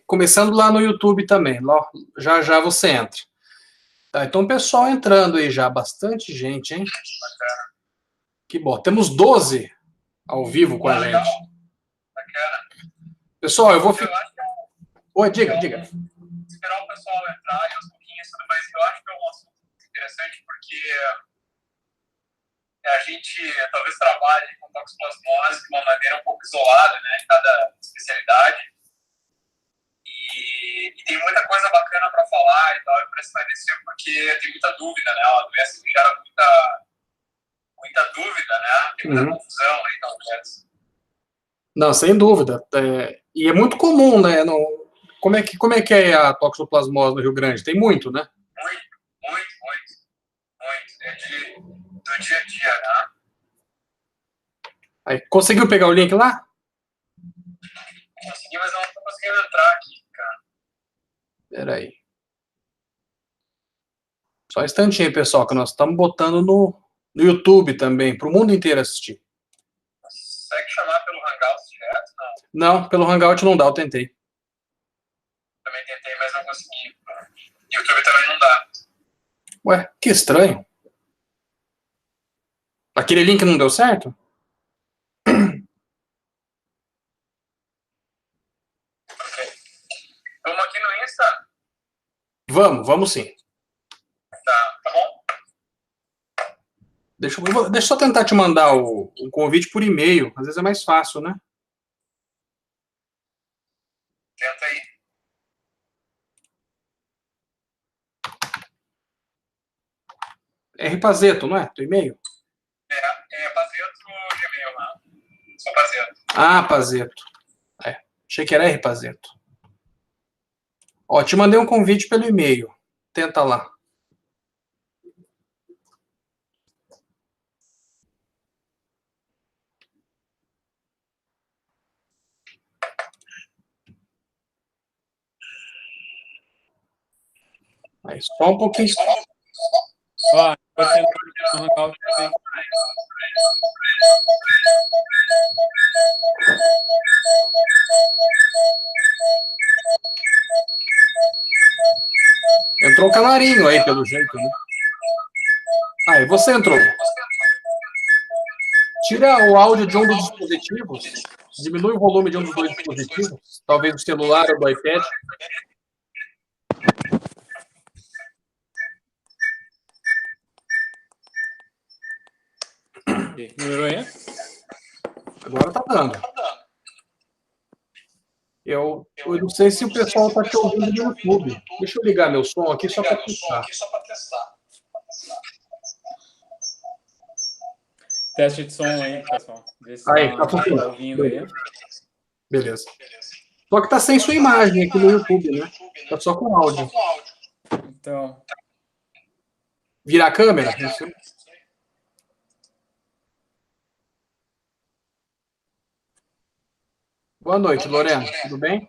Começando lá no YouTube também. Já já você entra. Tá, então o pessoal entrando aí já. Bastante gente, hein? Que bom. Temos 12 ao vivo com a gente. Pessoal, eu vou ficar... Oi, diga. Esperar o pessoal entrar e aos pouquinhos, mas eu acho que é um assunto interessante porque a gente talvez trabalhe com toxoplasmose de uma maneira um pouco isolada, né, em cada especialidade. E tem muita coisa bacana para falar e tal, para esclarecer, porque tem muita dúvida, né? Uma doença que gera muita dúvida, né? Tem muita confusão, né? Então, não, sem dúvida. E é muito comum, né? Como é que é a toxoplasmose no Rio Grande? Tem muito, né? Muito. É do dia a dia, né? Aí, conseguiu pegar o link lá? Consegui, mas eu não estou conseguindo entrar aqui, cara. Peraí. Só um instantinho, pessoal, que nós estamos botando no YouTube também, para o mundo inteiro assistir. Consegue chamar pelo Hangout direto? Não, pelo Hangout não dá, eu tentei. Também tentei, mas não consegui. YouTube também não dá. Ué, que estranho. Aquele link não deu certo? Ok. Vamos aqui no Insta? Vamos sim. Tá bom? Deixa eu só tentar te mandar o convite por e-mail. Às vezes é mais fácil, né? Tenta aí. É Pazeto, não é? Teu e-mail? É Pazeto Gmail, né? Só Pazeto. Ah, Pazeto. Achei que era Pazeto. Ó, te mandei um convite pelo e-mail. Tenta lá. Aí, só um pouquinho. Ó, você no Hangout. Entrou o canarinho aí, pelo jeito, né? Aí, você entrou. Tira o áudio de um dos dispositivos. Diminui o volume de um dos dois dispositivos. Talvez do celular ou do iPad. Melhorou aí? Agora tá dando. Eu não sei se o pessoal está te ouvindo no YouTube. Deixa eu ligar meu som aqui só para testar. Teste de som aí, pessoal. Vê se Aí, tá funcionando. tá ouvindo aí. Beleza. Só que tá sem sua imagem aqui no YouTube, né? Tá só com áudio. Então. Virar a câmera? Boa noite, Lorena. Tudo bem?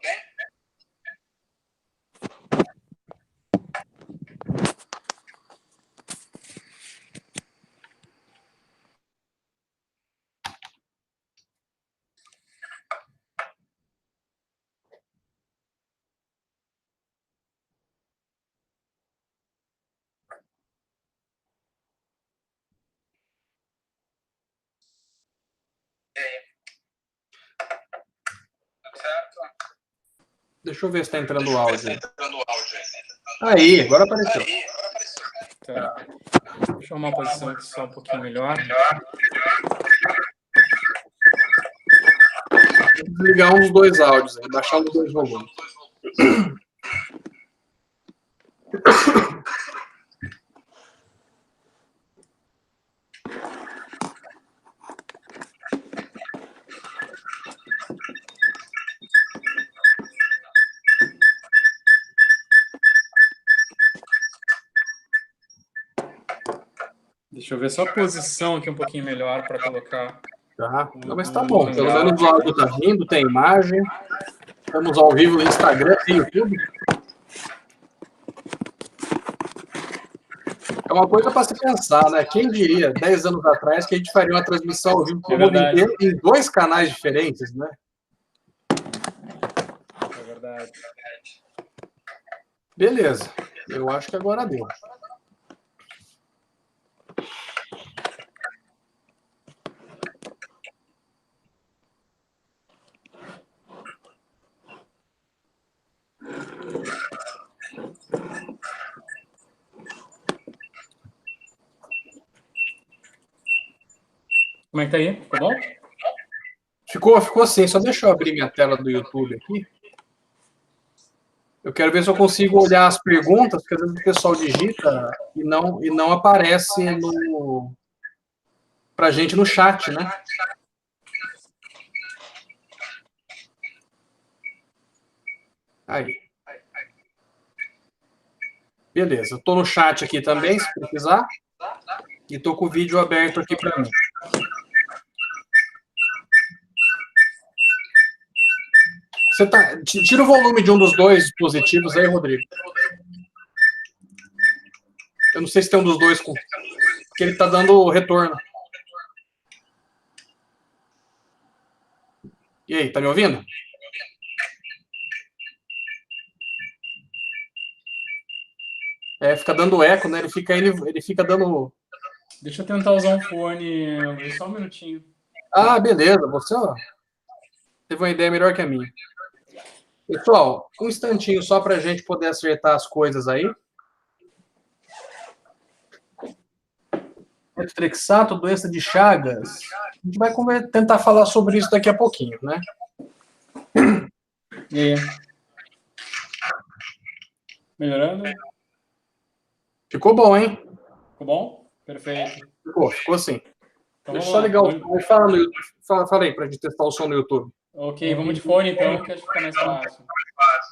Deixa eu ver se tá entrando o áudio. Aí, agora apareceu. Tá. Deixa eu arrumar uma posição aqui só um pouquinho melhor. Vou desligar um dos dois áudios aí, baixar um dos dois volumes. Deixa eu ver só a posição aqui um pouquinho melhor para colocar. Tá. Não, mas tá bom. Pelo menos o áudio tá vindo, tem imagem. Estamos ao vivo no Instagram e YouTube. É uma coisa para se pensar, né? Quem diria, 10 anos atrás, que a gente faria uma transmissão ao vivo para o mundo inteiro em 2 canais diferentes, né? É verdade. Beleza. Eu acho que agora deu. Como é que tá aí? Ficou bom? Ficou assim. Só deixa eu abrir minha tela do YouTube aqui. Eu quero ver se eu consigo olhar as perguntas, porque às vezes o pessoal digita e não aparece pra gente no chat, né? Aí. Beleza. Eu tô no chat aqui também, se precisar. E tô com o vídeo aberto aqui para mim. Tira o volume de um dos dois dispositivos aí, Rodrigo. Eu não sei se tem um dos dois, porque ele tá dando retorno. E aí, tá me ouvindo? Fica dando eco, né? Ele fica dando... Deixa eu tentar usar um fone, só um minutinho. Ah, beleza. Você teve uma ideia melhor que a minha. Pessoal, um instantinho só para a gente poder acertar as coisas aí. Metrexato, doença de Chagas. A gente vai tentar falar sobre isso daqui a pouquinho, né? E aí? Melhorando? Ficou bom, hein? Ficou bom? Perfeito. Ficou sim. Então, deixa eu só ligar o som. Fala aí, para a gente testar o som no YouTube. Ok, vamos de fone então, que acho que fica mais fácil.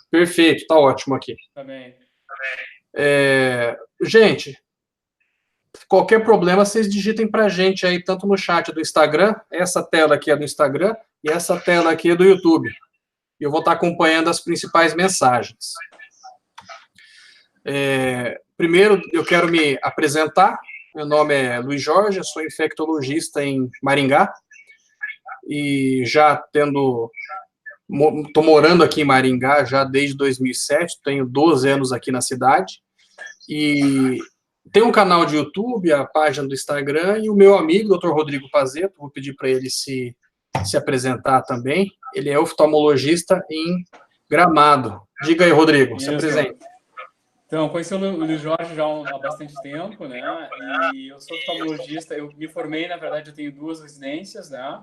Perfeito, tá ótimo aqui. Tá bem. Gente, qualquer problema, vocês digitem pra gente aí, tanto no chat do Instagram, essa tela aqui é do Instagram, e essa tela aqui é do YouTube. E eu vou estar acompanhando as principais mensagens. Primeiro, eu quero me apresentar. Meu nome é Luiz Jorge, eu sou infectologista em Maringá. E já estou morando aqui em Maringá já desde 2007, tenho 12 anos aqui na cidade. E tem um canal de YouTube, a página do Instagram, e o meu amigo, Dr. Rodrigo Pazeto, vou pedir para ele se apresentar também. Ele é oftalmologista em Gramado. Diga aí, Rodrigo, se apresente. Então, conheci o Luiz Jorge já há bastante tempo, né? E eu sou oftalmologista, eu me formei, na verdade, eu tenho 2 residências, né?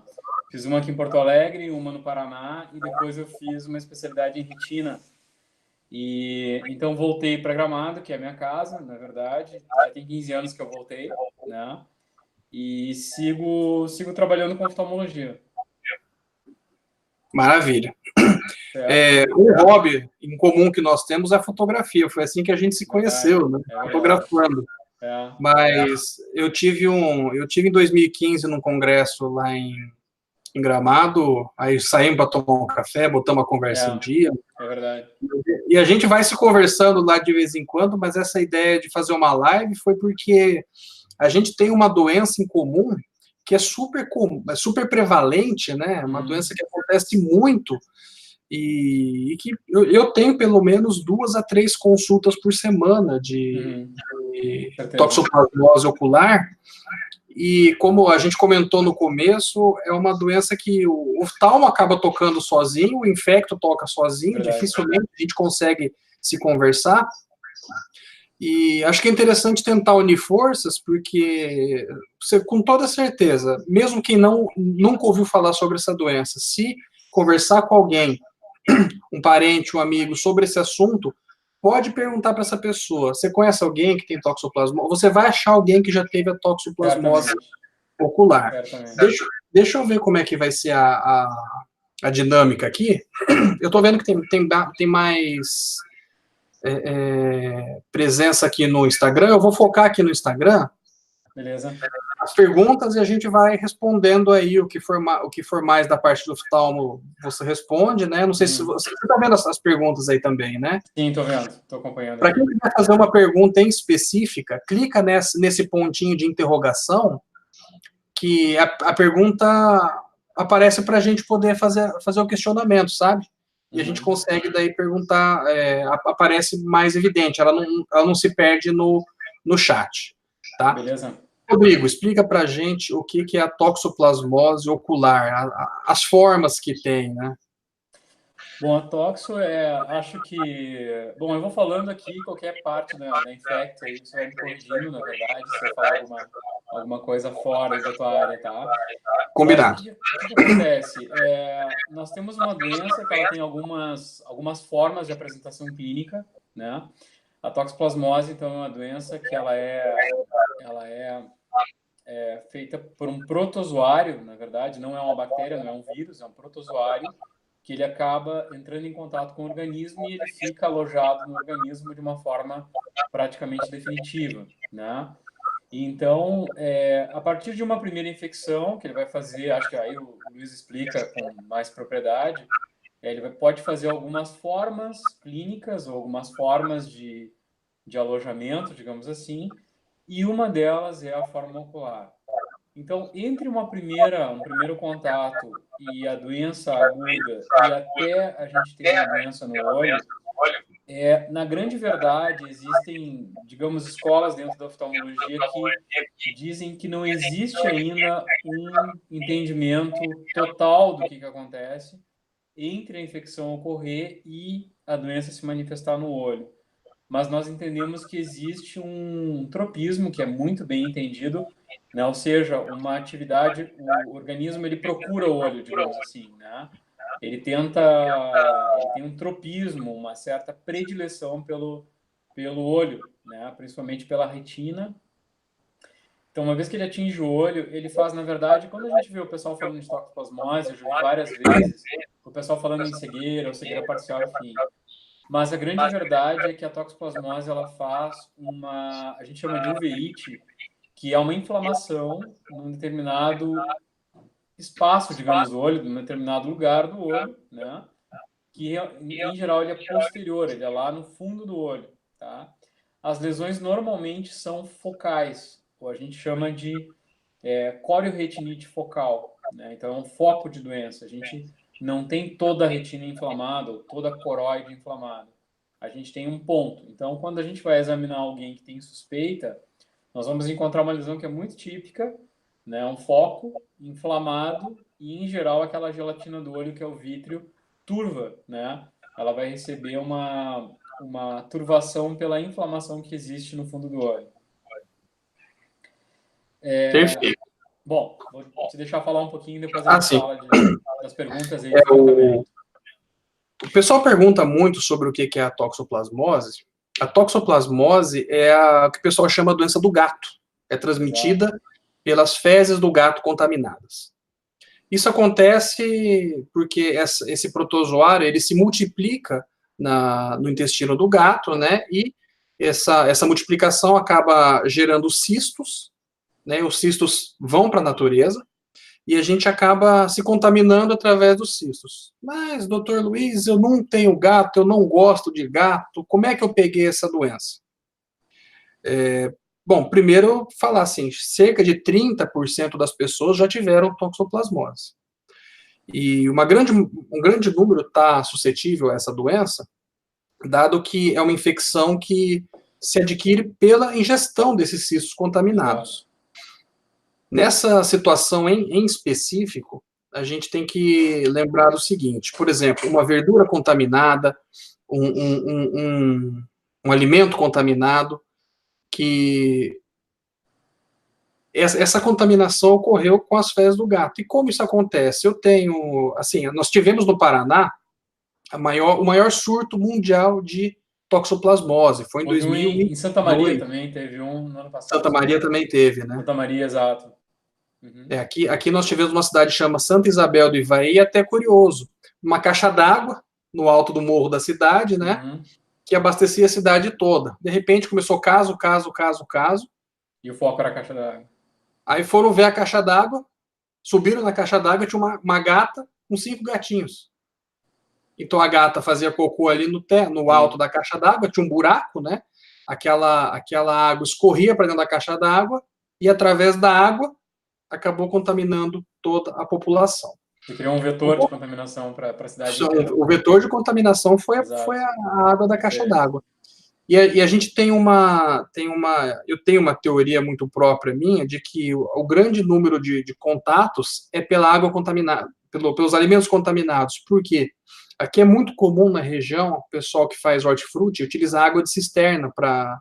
Fiz uma aqui em Porto Alegre, uma no Paraná, e depois eu fiz uma especialidade em retina. E então voltei para Gramado, que é a minha casa, na verdade. Já tem 15 anos que eu voltei, né? E sigo trabalhando com oftalmologia. Maravilha. Um hobby em comum que nós temos é a fotografia. Foi assim que a gente se conheceu, né? Fotografando. Mas eu tive em 2015 num congresso lá em Gramado, aí saímos para tomar um café, botamos a conversa em dia. É verdade. E a gente vai se conversando lá de vez em quando, mas essa ideia de fazer uma live foi porque a gente tem uma doença em comum que é super prevalente, né? Uma doença que acontece muito e que eu tenho pelo menos 2 a 3 consultas por semana de toxoplasmose ocular. E como a gente comentou no começo, é uma doença que o oftalmo acaba tocando sozinho, o infecto toca sozinho, dificilmente a gente consegue se conversar. E acho que é interessante tentar unir forças, porque você, com toda certeza, mesmo quem nunca ouviu falar sobre essa doença, se conversar com alguém, um parente, um amigo, sobre esse assunto, pode perguntar para essa pessoa, você conhece alguém que tem toxoplasmose? Você vai achar alguém que já teve a toxoplasmose ocular. Deixa eu ver como é que vai ser a dinâmica aqui. Eu estou vendo que tem mais presença aqui no Instagram. Eu vou focar aqui no Instagram. Beleza. As perguntas e a gente vai respondendo aí o que for mais da parte do oftalmo, você responde, né? Não sei se você está vendo as perguntas aí também, né? Sim, estou vendo, estou acompanhando. Para quem quiser fazer uma pergunta em específica, clica nesse pontinho de interrogação, que a pergunta aparece para a gente poder fazer o questionamento, sabe? e a gente consegue daí perguntar, aparece mais evidente, ela não se perde no chat, tá? Beleza. Rodrigo, explica pra gente o que é a toxoplasmose ocular, as formas que tem, né? Bom, a toxo acho que... Bom, eu vou falando aqui qualquer parte da infecta, aí você vai me corrigindo, na verdade, se eu falar alguma coisa fora da tua área, tá? Combinado. O que acontece? Nós temos uma doença que ela tem algumas formas de apresentação clínica, né? A toxoplasmose, então, é uma doença que ela é feita por um protozoário, na verdade, não é uma bactéria, não é um vírus, é um protozoário, que ele acaba entrando em contato com o organismo e ele fica alojado no organismo de uma forma praticamente definitiva, né? Então, a partir de uma primeira infecção, que ele vai fazer, acho que aí o Luiz explica com mais propriedade, pode fazer algumas formas clínicas ou algumas formas de alojamento, digamos assim, e uma delas é a forma ocular. Então, entre um primeiro contato e a doença aguda e até a gente ter uma doença no olho, na grande verdade, existem, digamos, escolas dentro da oftalmologia que dizem que não existe ainda um entendimento total do que acontece entre a infecção ocorrer e a doença se manifestar no olho. Mas nós entendemos que existe um tropismo que é muito bem entendido, né? Ou seja, uma atividade, o organismo ele procura o olho, digamos assim, né? Ele tem um tropismo, uma certa predileção pelo olho, né? Principalmente pela retina. Então, uma vez que ele atinge o olho, ele faz, na verdade, quando a gente vê o pessoal falando de toxoplasmose, eu já vi várias vezes, o pessoal falando em cegueira ou cegueira parcial, enfim. Mas a grande verdade é que a toxoplasmose ela faz a gente chama de uveíte, que é uma inflamação num determinado espaço, digamos, do olho, num determinado lugar do olho, né? Que em geral ele é posterior, ele é lá no fundo do olho, tá? As lesões normalmente são focais, ou a gente chama de corioretinite focal, né? Então é um foco de doença. A gente não tem toda a retina inflamada ou toda a coroide inflamada. A gente tem um ponto. Então, quando a gente vai examinar alguém que tem suspeita, nós vamos encontrar uma lesão que é muito típica, né? Um foco inflamado e, em geral, aquela gelatina do olho que é o vítreo turva, né? Ela vai receber uma turvação pela inflamação que existe no fundo do olho. Perfeito. Bom, vou te deixar falar um pouquinho, depois a gente fala das perguntas aí. O pessoal pergunta muito sobre o que é a toxoplasmose. A toxoplasmose é a que o pessoal chama de doença do gato. É transmitida pelas fezes do gato contaminadas. Isso acontece porque esse protozoário ele se multiplica no intestino do gato, né? E essa multiplicação acaba gerando cistos, né? Os cistos vão para a natureza e a gente acaba se contaminando através dos cistos. Mas, doutor Luiz, eu não tenho gato, eu não gosto de gato, como é que eu peguei essa doença? Bom, primeiro falar assim, cerca de 30% das pessoas já tiveram toxoplasmose. E um grande número está suscetível a essa doença, dado que é uma infecção que se adquire pela ingestão desses cistos contaminados. Nessa situação em específico, a gente tem que lembrar do seguinte, por exemplo, uma verdura contaminada, um alimento contaminado, que essa contaminação ocorreu com as fezes do gato. E como isso acontece? Nós tivemos no Paraná o maior surto mundial de toxoplasmose, foi em 2000. Em Santa Maria também teve um no ano passado. Santa Maria também teve, né? Santa Maria, exato. Uhum. Aqui nós tivemos uma cidade que chama Santa Isabel do Ivaí, até curioso, uma caixa d'água no alto do morro da cidade, né? Uhum. Que abastecia a cidade toda. De repente começou caso. E o foco era a caixa d'água. Aí foram ver a caixa d'água, subiram na caixa d'água, tinha uma gata com 5 gatinhos. Então a gata fazia cocô ali no alto da caixa d'água, tinha um buraco, né? Aquela água escorria para dentro da caixa d'água e através da água acabou contaminando toda a população. Você criou um vetor de contaminação para a cidade inteira. O vetor de contaminação foi a água da caixa d'água. E a gente eu tenho uma teoria muito própria minha de que o grande número de contatos é pela água contaminada, pelos alimentos contaminados. Por quê? Aqui é muito comum na região, o pessoal que faz hortifruti utilizar água de cisterna para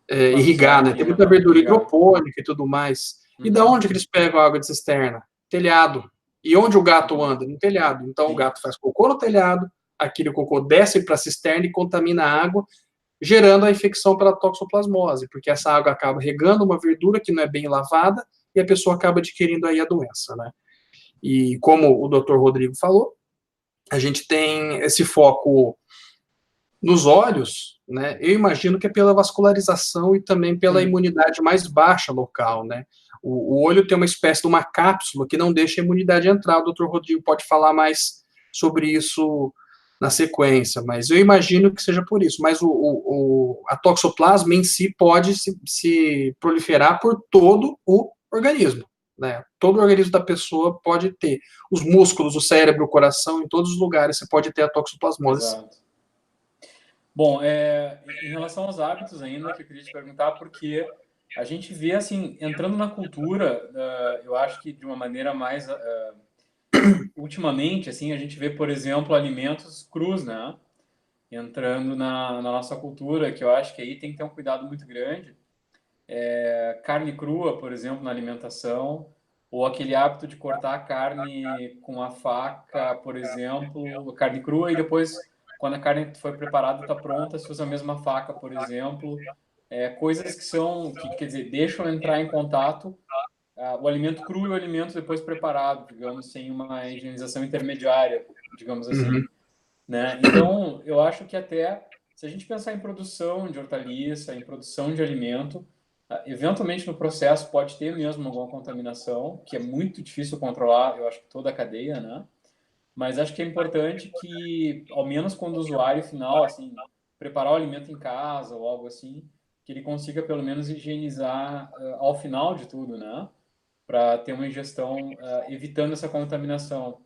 irrigar, né? Tem muita verdura hidropônica e tudo mais. E da onde que eles pegam a água de cisterna? Telhado. E onde o gato anda? No telhado. Então o gato faz cocô no telhado, aquele cocô desce para a cisterna e contamina a água, gerando a infecção pela toxoplasmose, porque essa água acaba regando uma verdura que não é bem lavada e a pessoa acaba adquirindo aí a doença, né? E como o Dr. Rodrigo falou, a gente tem esse foco nos olhos, né? Eu imagino que é pela vascularização e também pela imunidade mais baixa local, né? O olho tem uma espécie de uma cápsula que não deixa a imunidade entrar. O Dr. Rodrigo pode falar mais sobre isso na sequência, mas eu imagino que seja por isso. Mas a toxoplasma em si pode se proliferar por todo o organismo, né? Todo o organismo da pessoa pode ter. Os músculos, o cérebro, o coração, em todos os lugares você pode ter a toxoplasmose. Exato. Bom, em relação aos hábitos ainda, que eu queria te perguntar, porque a gente vê, assim, entrando na cultura, eu acho que de uma maneira mais... ultimamente, assim, a gente vê, por exemplo, alimentos crus, né? Entrando na nossa cultura, que eu acho que aí tem que ter um cuidado muito grande. Carne crua, por exemplo, na alimentação, ou aquele hábito de cortar a carne com a faca, por exemplo, carne crua, e depois, quando a carne foi preparada, está pronta, se usa a mesma faca, por exemplo. Coisas que quer dizer, deixam entrar em contato o alimento cru e o alimento depois preparado, digamos, sem uma higienização intermediária, digamos assim, né? Então, eu acho que até, se a gente pensar em produção de hortaliça, em produção de alimento, eventualmente no processo pode ter mesmo alguma contaminação, que é muito difícil controlar, eu acho que toda a cadeia, né? Mas acho que é importante que, ao menos quando o usuário final, assim, preparar o alimento em casa ou algo assim, que ele consiga pelo menos higienizar ao final de tudo, né? Para ter uma ingestão evitando essa contaminação.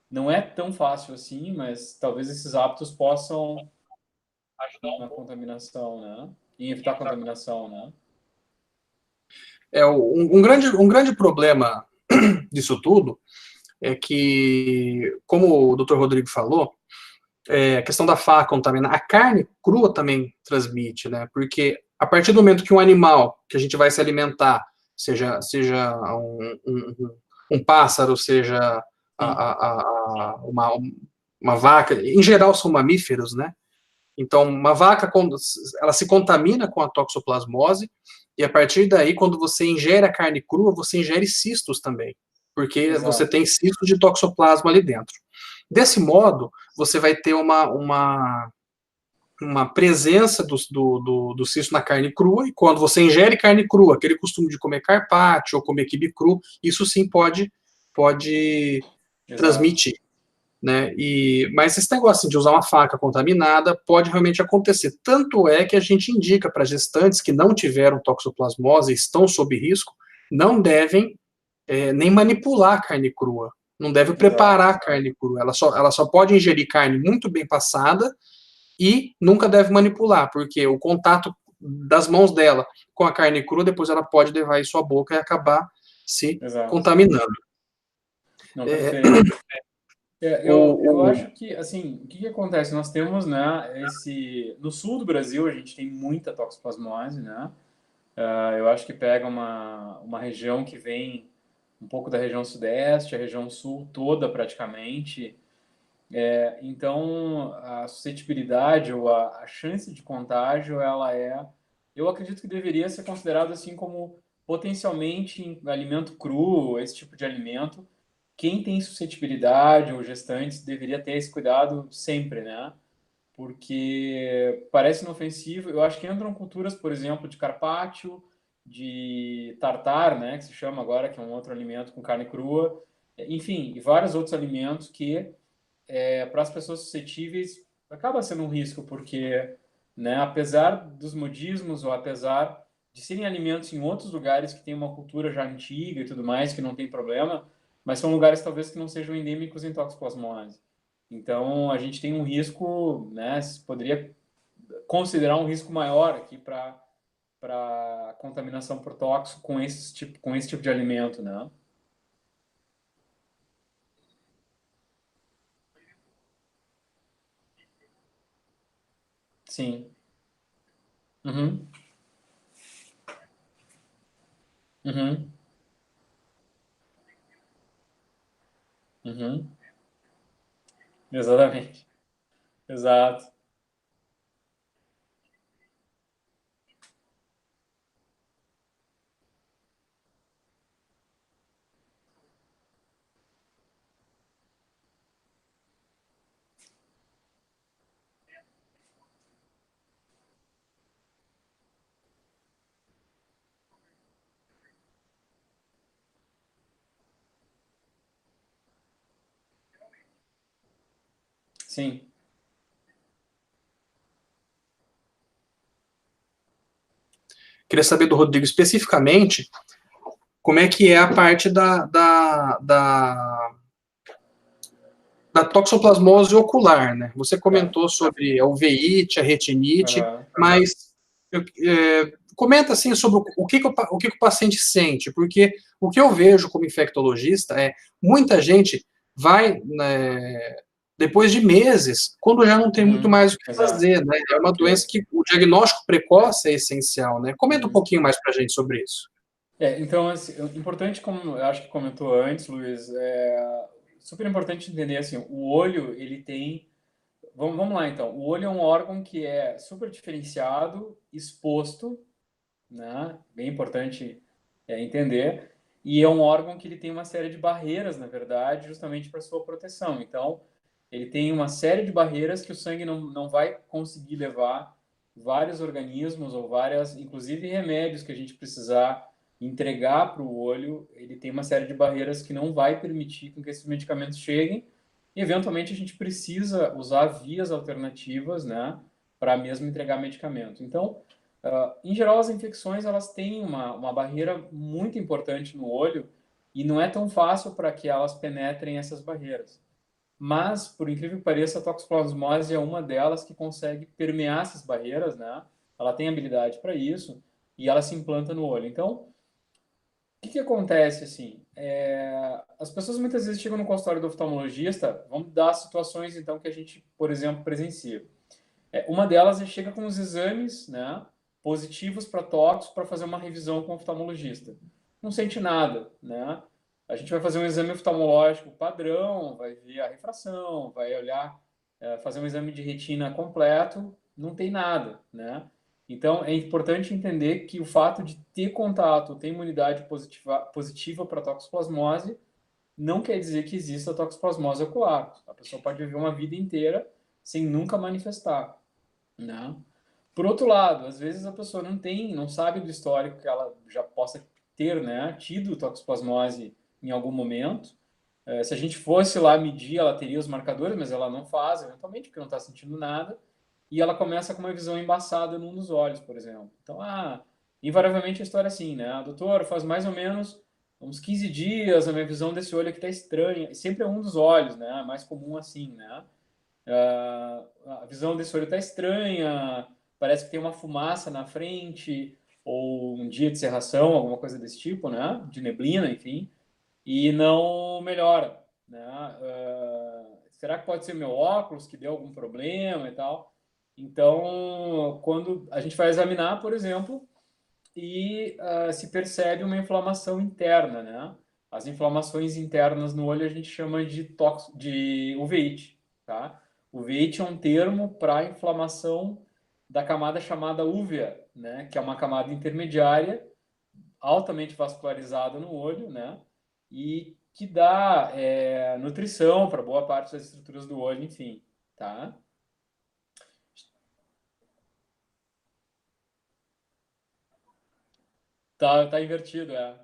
Não é tão fácil assim, mas talvez esses hábitos possam ajudar na contaminação, né? Em evitar a contaminação, né? Um grande problema disso tudo é que, como o Dr. Rodrigo falou, a questão da faca contaminar, a carne crua também transmite, né? Porque a partir do momento que um animal que a gente vai se alimentar, seja um pássaro, seja uma vaca, em geral são mamíferos, né? Então, uma vaca, ela se contamina com a toxoplasmose, e a partir daí, quando você ingere a carne crua, você ingere cistos também, porque você tem cistos de toxoplasma ali dentro. Desse modo, você vai ter uma presença do cisto na carne crua, e quando você ingere carne crua, aquele costume de comer carpaccio ou comer quibe cru, isso sim pode transmitir. Né? Mas esse negócio de usar uma faca contaminada pode realmente acontecer. Tanto é que a gente indica para gestantes que não tiveram toxoplasmose e estão sob risco, não devem nem manipular a carne crua, não deve preparar a carne crua. Ela só pode ingerir carne muito bem passada e nunca deve manipular, porque o contato das mãos dela com a carne crua, depois ela pode levar isso à boca e acabar se contaminando. Não, perfeito. Eu acho que, assim, o que acontece? Nós temos, né, no sul do Brasil, a gente tem muita toxoplasmose, né? Eu acho que pega uma região que vem um pouco da região sudeste, a região sul toda praticamente. Então, a suscetibilidade ou a chance de contágio, eu acredito que deveria ser considerado assim como potencialmente alimento cru, esse tipo de alimento. Quem tem suscetibilidade ou gestantes deveria ter esse cuidado sempre, né? Porque parece inofensivo. Eu acho que entram culturas, por exemplo, de carpaccio, de tartar, né, que se chama agora, que é um outro alimento com carne crua, enfim, e vários outros alimentos que, para as pessoas suscetíveis, acaba sendo um risco, porque, né, apesar dos modismos ou apesar de serem alimentos em outros lugares que têm uma cultura já antiga e tudo mais, que não tem problema, mas são lugares talvez que não sejam endêmicos em toxoplasmose. Então, a gente tem um risco, né, poderia considerar um risco maior aqui para contaminação por tóxico com esse tipo de alimento, né? Sim. Uhum. Uhum. Uhum. Exatamente. Exato. Sim. Queria saber do Rodrigo especificamente como é que é a parte da toxoplasmose ocular, né? Você Tá. comentou sobre a uveíte, a retinite, Aham. mas comenta assim sobre o que o paciente sente, porque o que eu vejo como infectologista é muita gente vai, né, depois de meses, quando já não tem muito Uhum. mais o que Exato. fazer, né? É uma doença que o diagnóstico precoce é essencial, né? Comenta um Uhum. pouquinho mais para a gente sobre isso. Então, assim, importante, como eu acho que comentou antes, Luiz, super importante entender, assim, o olho, ele tem... Vamos lá, então. O olho é um órgão que é super diferenciado, exposto, né? Bem importante entender. E é um órgão que ele tem uma série de barreiras, na verdade, justamente para sua proteção. Então, ele tem uma série de barreiras que o sangue não vai conseguir levar vários organismos ou várias, inclusive remédios que a gente precisar entregar para o olho, ele tem uma série de barreiras que não vai permitir com que esses medicamentos cheguem. E, eventualmente, a gente precisa usar vias alternativas, né, para mesmo entregar medicamento. Então, em geral, as infecções elas têm uma barreira muito importante no olho e não é tão fácil para que elas penetrem essas barreiras. Mas, por incrível que pareça, a toxoplasmose é uma delas que consegue permear essas barreiras, né? Ela tem habilidade para isso e ela se implanta no olho. Então, o que acontece assim? As pessoas muitas vezes chegam no consultório do oftalmologista, vamos dar situações então que a gente, por exemplo, presencia. Uma delas é chega com os exames, né, positivos para tóxicos para fazer uma revisão com o oftalmologista. Não sente nada, né? A gente vai fazer um exame oftalmológico padrão, vai ver a refração, vai olhar, fazer um exame de retina completo, não tem nada, né? Então é importante entender que o fato de ter contato, ter imunidade positiva para toxoplasmose, não quer dizer que exista toxoplasmose ocular. A pessoa pode viver uma vida inteira sem nunca manifestar, né? Por outro lado, às vezes a pessoa não sabe do histórico que ela já possa ter, né, tido toxoplasmose em algum momento. Se a gente fosse lá medir, ela teria os marcadores, mas ela não faz, eventualmente, porque não está sentindo nada. E ela começa com uma visão embaçada num dos olhos, por exemplo. Então, invariavelmente a história é assim, né? Doutor, faz mais ou menos uns 15 dias a minha visão desse olho aqui está estranha. E sempre é um dos olhos, né? É mais comum assim, né? A visão desse olho está estranha, parece que tem uma fumaça na frente, ou um dia de cerração, alguma coisa desse tipo, né? De neblina, enfim, e não melhora, né? Será que pode ser meu óculos que deu algum problema e tal? Então, quando a gente vai examinar, por exemplo, e se percebe uma inflamação interna, né? As inflamações internas no olho a gente chama de uveíte, tá? Uveíte é um termo para inflamação da camada chamada úvea, né? Que é uma camada intermediária, altamente vascularizada no olho, né? E que dá nutrição para boa parte das estruturas do olho, enfim, tá? Tá invertido, é.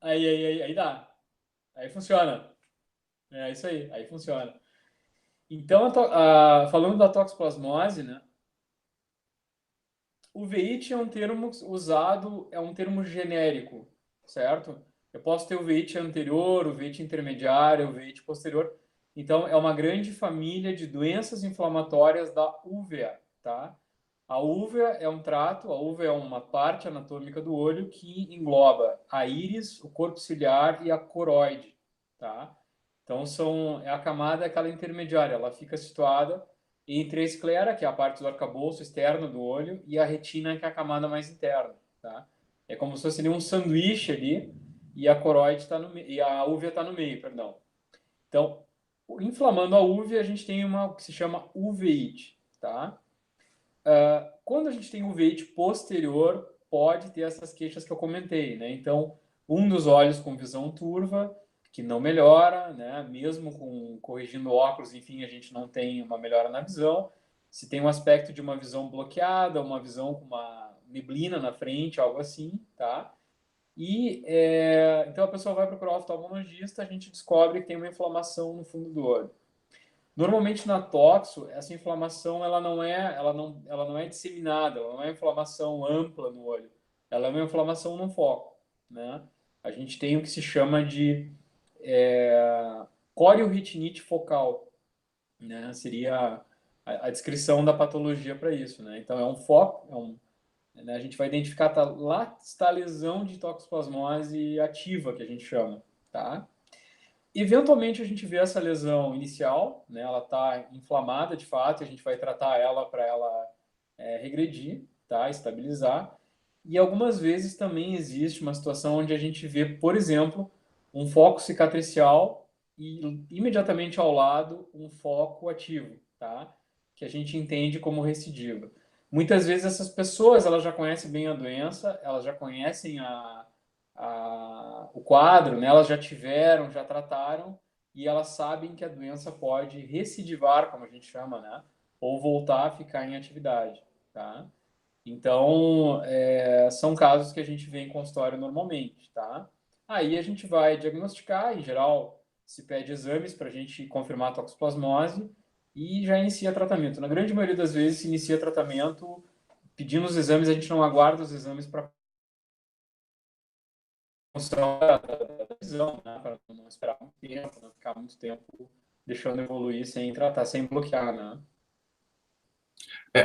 Aí dá. Aí funciona. É isso aí funciona. Então, falando da toxoplasmose, né? O VIT é um termo usado, é um termo genérico, certo? Eu posso ter o veite anterior, o veite intermediário, o veite posterior. Então, é uma grande família de doenças inflamatórias da úvea, tá? A úvea é um trato, a úvea é uma parte anatômica do olho que engloba a íris, o corpo ciliar e a coroide, tá? Então, é a camada aquela intermediária, ela fica situada entre a esclera, que é a parte do arcabouço externo do olho, e a retina, que é a camada mais interna, tá? É como se fosse ali um sanduíche ali, e a coroide está no meio, e a úvea está no meio, perdão. Então, inflamando a úvea, a gente tem uma que se chama uveíte, tá? Quando a gente tem uveíte posterior, pode ter essas queixas que eu comentei, né? Então, um dos olhos com visão turva, que não melhora, né? Mesmo corrigindo óculos, enfim, a gente não tem uma melhora na visão. Se tem um aspecto de uma visão bloqueada, uma visão com uma neblina na frente, algo assim, tá? Então a pessoa vai procurar o oftalmologista, a gente descobre que tem uma inflamação no fundo do olho. Normalmente na toxo, essa inflamação ela não é disseminada, ela não é inflamação ampla no olho, ela é uma inflamação no foco, né? A gente tem o que se chama de corioretinite focal, né? Seria a descrição da patologia para isso, né? Então é um foco, né? A gente vai identificar lá está a lesão de toxoplasmose ativa, que a gente chama, tá? Eventualmente a gente vê essa lesão inicial, né? Ela está inflamada de fato, e a gente vai tratar ela para ela regredir, tá? Estabilizar. E algumas vezes também existe uma situação onde a gente vê, por exemplo, um foco cicatricial e imediatamente ao lado um foco ativo, tá? Que a gente entende como recidiva. Muitas vezes essas pessoas elas já conhecem bem a doença, elas já conhecem o quadro, né? Elas já tiveram, já trataram e elas sabem que a doença pode recidivar, como a gente chama, né? Ou voltar a ficar em atividade, tá? Então, são casos que a gente vê em consultório normalmente, tá? Aí a gente vai diagnosticar, em geral, se pede exames para a gente confirmar a toxoplasmose e já inicia tratamento. Na grande maioria das vezes, se inicia tratamento pedindo os exames, a gente não aguarda os exames para função da visão, né? Para não esperar muito tempo, não ficar muito tempo deixando evoluir sem tratar, sem bloquear, né?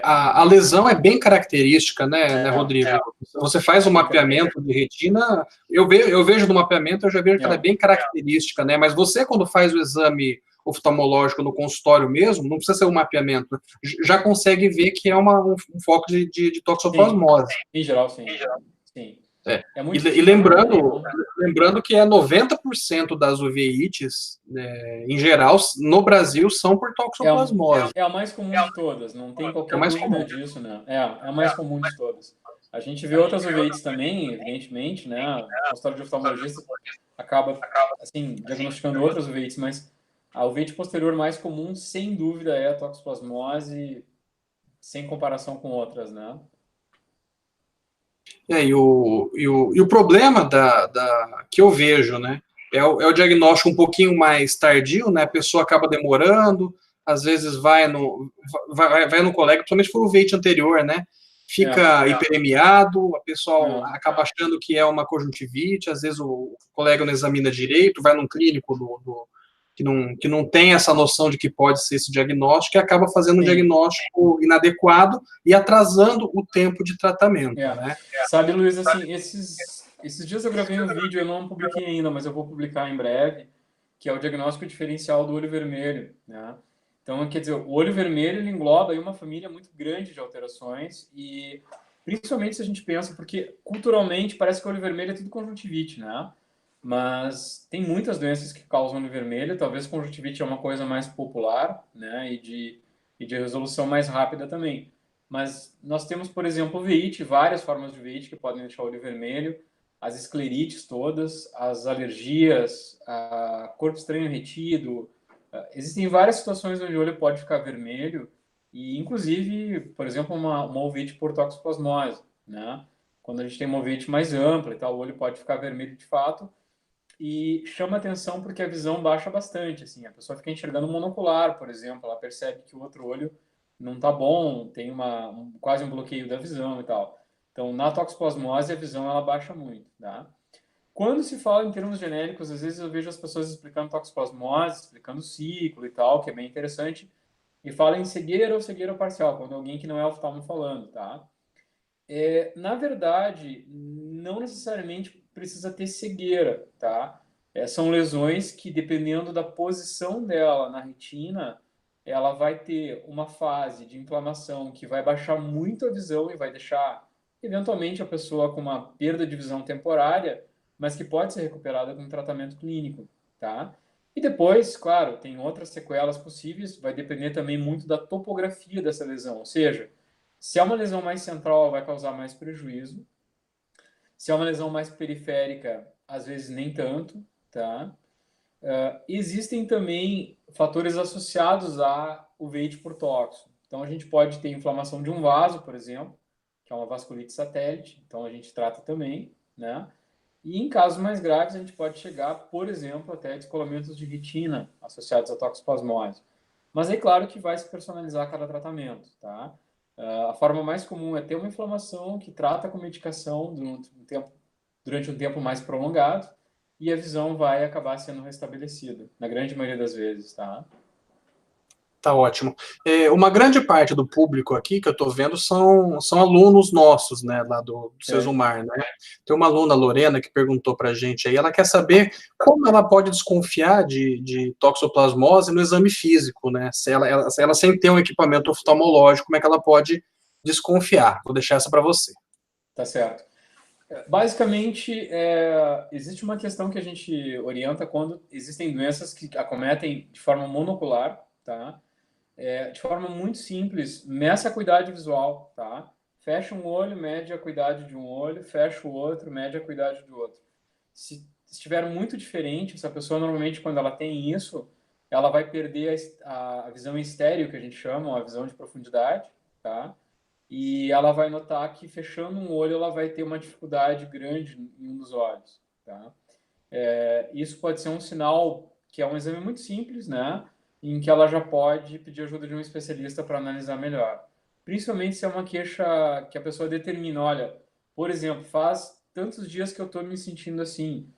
A lesão é bem característica, né, Rodrigo? Você faz um mapeamento de retina, eu vejo do mapeamento, eu já vejo que ela é bem característica, né? Mas você, quando faz o exame oftalmológico no consultório mesmo, não precisa ser um mapeamento, já consegue ver que é um foco de toxoplasmose. Sim. Em geral, sim. Sim. E lembrando que 90% das uveites, né, em geral, no Brasil, são por toxoplasmose. É a mais comum de todas, não tem qualquer dúvida disso, né? É a mais comum de todas. A gente vê outras uveites também, evidentemente, né? O consultório de oftalmologista acaba, assim, diagnosticando outras uveites, mas a uveite posterior mais comum, sem dúvida, é a toxoplasmose, sem comparação com outras, né? E o problema que eu vejo, né, é o diagnóstico um pouquinho mais tardio, né, a pessoa acaba demorando, às vezes vai no colega, principalmente por o veite anterior, né, fica hiperemiado, a pessoa acaba achando que é uma conjuntivite, às vezes o colega não examina direito, vai num clínico que não tem essa noção de que pode ser esse diagnóstico e acaba fazendo um diagnóstico inadequado e atrasando o tempo de tratamento, né? Sabe, Luiz, assim, esses dias eu gravei um vídeo, eu não publiquei ainda, mas eu vou publicar em breve, que é o diagnóstico diferencial do olho vermelho, né? Então, quer dizer, o olho vermelho ele engloba aí uma família muito grande de alterações e principalmente se a gente pensa, porque culturalmente parece que o olho vermelho é tudo conjuntivite, né? Mas tem muitas doenças que causam olho vermelho, talvez conjuntivite é uma coisa mais popular, né? E de resolução mais rápida também. Mas nós temos, por exemplo, veite, várias formas de veite que podem deixar o olho vermelho, as esclerites todas, as alergias, a corpo estranho retido. Existem várias situações onde o olho pode ficar vermelho e, inclusive, por exemplo, uma uvite por toxoplasmose, né? Quando a gente tem uma uvite mais ampla e tal, o olho pode ficar vermelho de fato e chama atenção porque a visão baixa bastante, assim, a pessoa fica enxergando monocular, por exemplo, ela percebe que o outro olho não tá bom, tem quase um bloqueio da visão e tal. Então, na toxoplasmose, a visão ela baixa muito, tá? Quando se fala em termos genéricos, às vezes eu vejo as pessoas explicando toxoplasmose, explicando o ciclo e tal, que é bem interessante, e fala em cegueira ou cegueira parcial, quando alguém que não é oftalmo falando, tá? Na verdade, não necessariamente precisa ter cegueira, tá? São lesões que, dependendo da posição dela na retina, ela vai ter uma fase de inflamação que vai baixar muito a visão e vai deixar, eventualmente, a pessoa com uma perda de visão temporária, mas que pode ser recuperada com tratamento clínico, tá? E depois, claro, tem outras sequelas possíveis, vai depender também muito da topografia dessa lesão, ou seja, se é uma lesão mais central, ela vai causar mais prejuízo. Se é uma lesão mais periférica, às vezes nem tanto, tá? Existem também fatores associados à uveíte por tóxico. Então, a gente pode ter inflamação de um vaso, por exemplo, que é uma vasculite satélite, então a gente trata também, né? E em casos mais graves, a gente pode chegar, por exemplo, até descolamentos de retina associados à toxoplasmose. Mas é claro que vai se personalizar cada tratamento, tá? A forma mais comum é ter uma inflamação que trata com medicação durante um tempo mais prolongado e a visão vai acabar sendo restabelecida, na grande maioria das vezes, tá? Tá ótimo. Uma grande parte do público aqui que eu estou vendo são alunos nossos, né, lá do Sesumar, né? Tem uma aluna, Lorena, que perguntou para a gente aí, ela quer saber como ela pode desconfiar de toxoplasmose no exame físico, né? Se ela sem ter um equipamento oftalmológico, como é que ela pode desconfiar? Vou deixar essa para você. Tá certo. Basicamente, existe uma questão que a gente orienta quando existem doenças que acometem de forma monocular, tá? De forma muito simples, meça a acuidade visual, tá? Fecha um olho, mede a acuidade de um olho, fecha o outro, mede a acuidade do outro. Se estiver muito diferente, essa pessoa normalmente quando ela tem isso, ela vai perder a visão estéreo, que a gente chama, a visão de profundidade, tá? E ela vai notar que fechando um olho ela vai ter uma dificuldade grande em um dos olhos, tá? Isso pode ser um sinal que é um exame muito simples, né? Em que ela já pode pedir ajuda de um especialista para analisar melhor. Principalmente se é uma queixa que a pessoa determina, olha, por exemplo, faz tantos dias que eu estou me sentindo assim.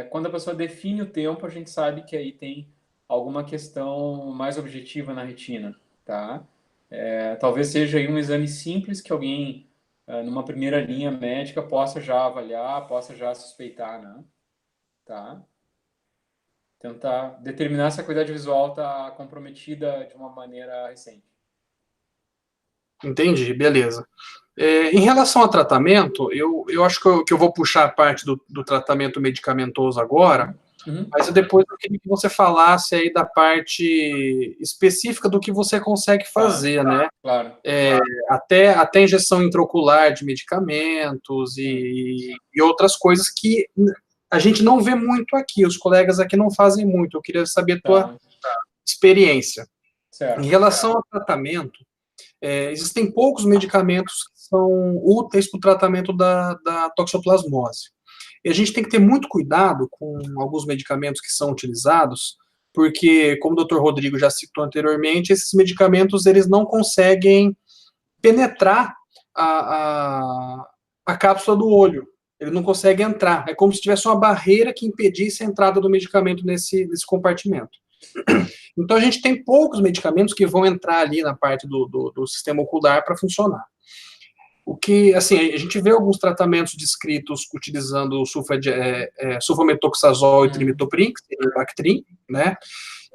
Quando a pessoa define o tempo, a gente sabe que aí tem alguma questão mais objetiva na retina, tá? Talvez seja aí um exame simples que alguém, numa primeira linha médica, possa já avaliar, possa já suspeitar, né? Tá? Tentar determinar se a acuidade visual está comprometida de uma maneira recente. Entendi, beleza. Em relação ao tratamento, eu acho que eu vou puxar a parte do tratamento medicamentoso agora, mas depois eu queria que você falasse aí da parte específica do que você consegue fazer, né? Claro. Até injeção intraocular de medicamentos e outras coisas que a gente não vê muito aqui, os colegas aqui não fazem muito. Eu queria saber a tua experiência. Certo. Em relação ao tratamento, existem poucos medicamentos que são úteis para o tratamento da toxoplasmose. E a gente tem que ter muito cuidado com alguns medicamentos que são utilizados, porque, como o Dr. Rodrigo já citou anteriormente, esses medicamentos eles não conseguem penetrar a cápsula do olho. Ele não consegue entrar. É como se tivesse uma barreira que impedisse a entrada do medicamento nesse compartimento. Então, a gente tem poucos medicamentos que vão entrar ali na parte do sistema ocular para funcionar. O que, assim, a gente vê alguns tratamentos descritos utilizando sulfametoxazol e trimiptoprim, que seria o Bactrim, né?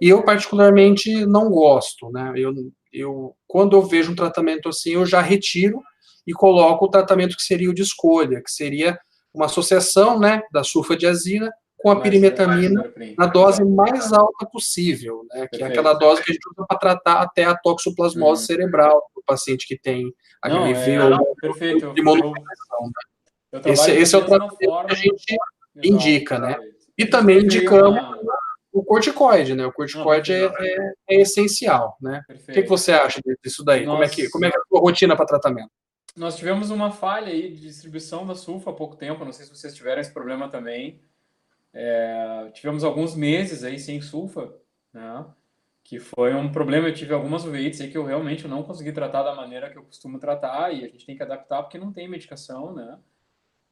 E eu particularmente não gosto, né? Quando eu vejo um tratamento assim, eu já retiro e coloco o tratamento que seria o de escolha, que seria uma associação, né, da sulfadiazina com a pirimetamina na dose mais alta possível, né? Que é aquela dose que a gente usa para tratar até a toxoplasmose cerebral do paciente que tem HIV ou perfeito. imunossupressão. Esse é o tratamento que a gente indica, né? E também indicamos o corticoide, né? O corticoide é essencial, né? O que você acha disso daí? Como é que é a sua rotina para tratamento? Nós tivemos uma falha aí de distribuição da sulfa há pouco tempo, não sei se vocês tiveram esse problema também. Tivemos alguns meses aí sem sulfa, né? Que foi um problema. Eu tive algumas uveites aí que eu realmente não consegui tratar da maneira que eu costumo tratar e a gente tem que adaptar porque não tem medicação, né?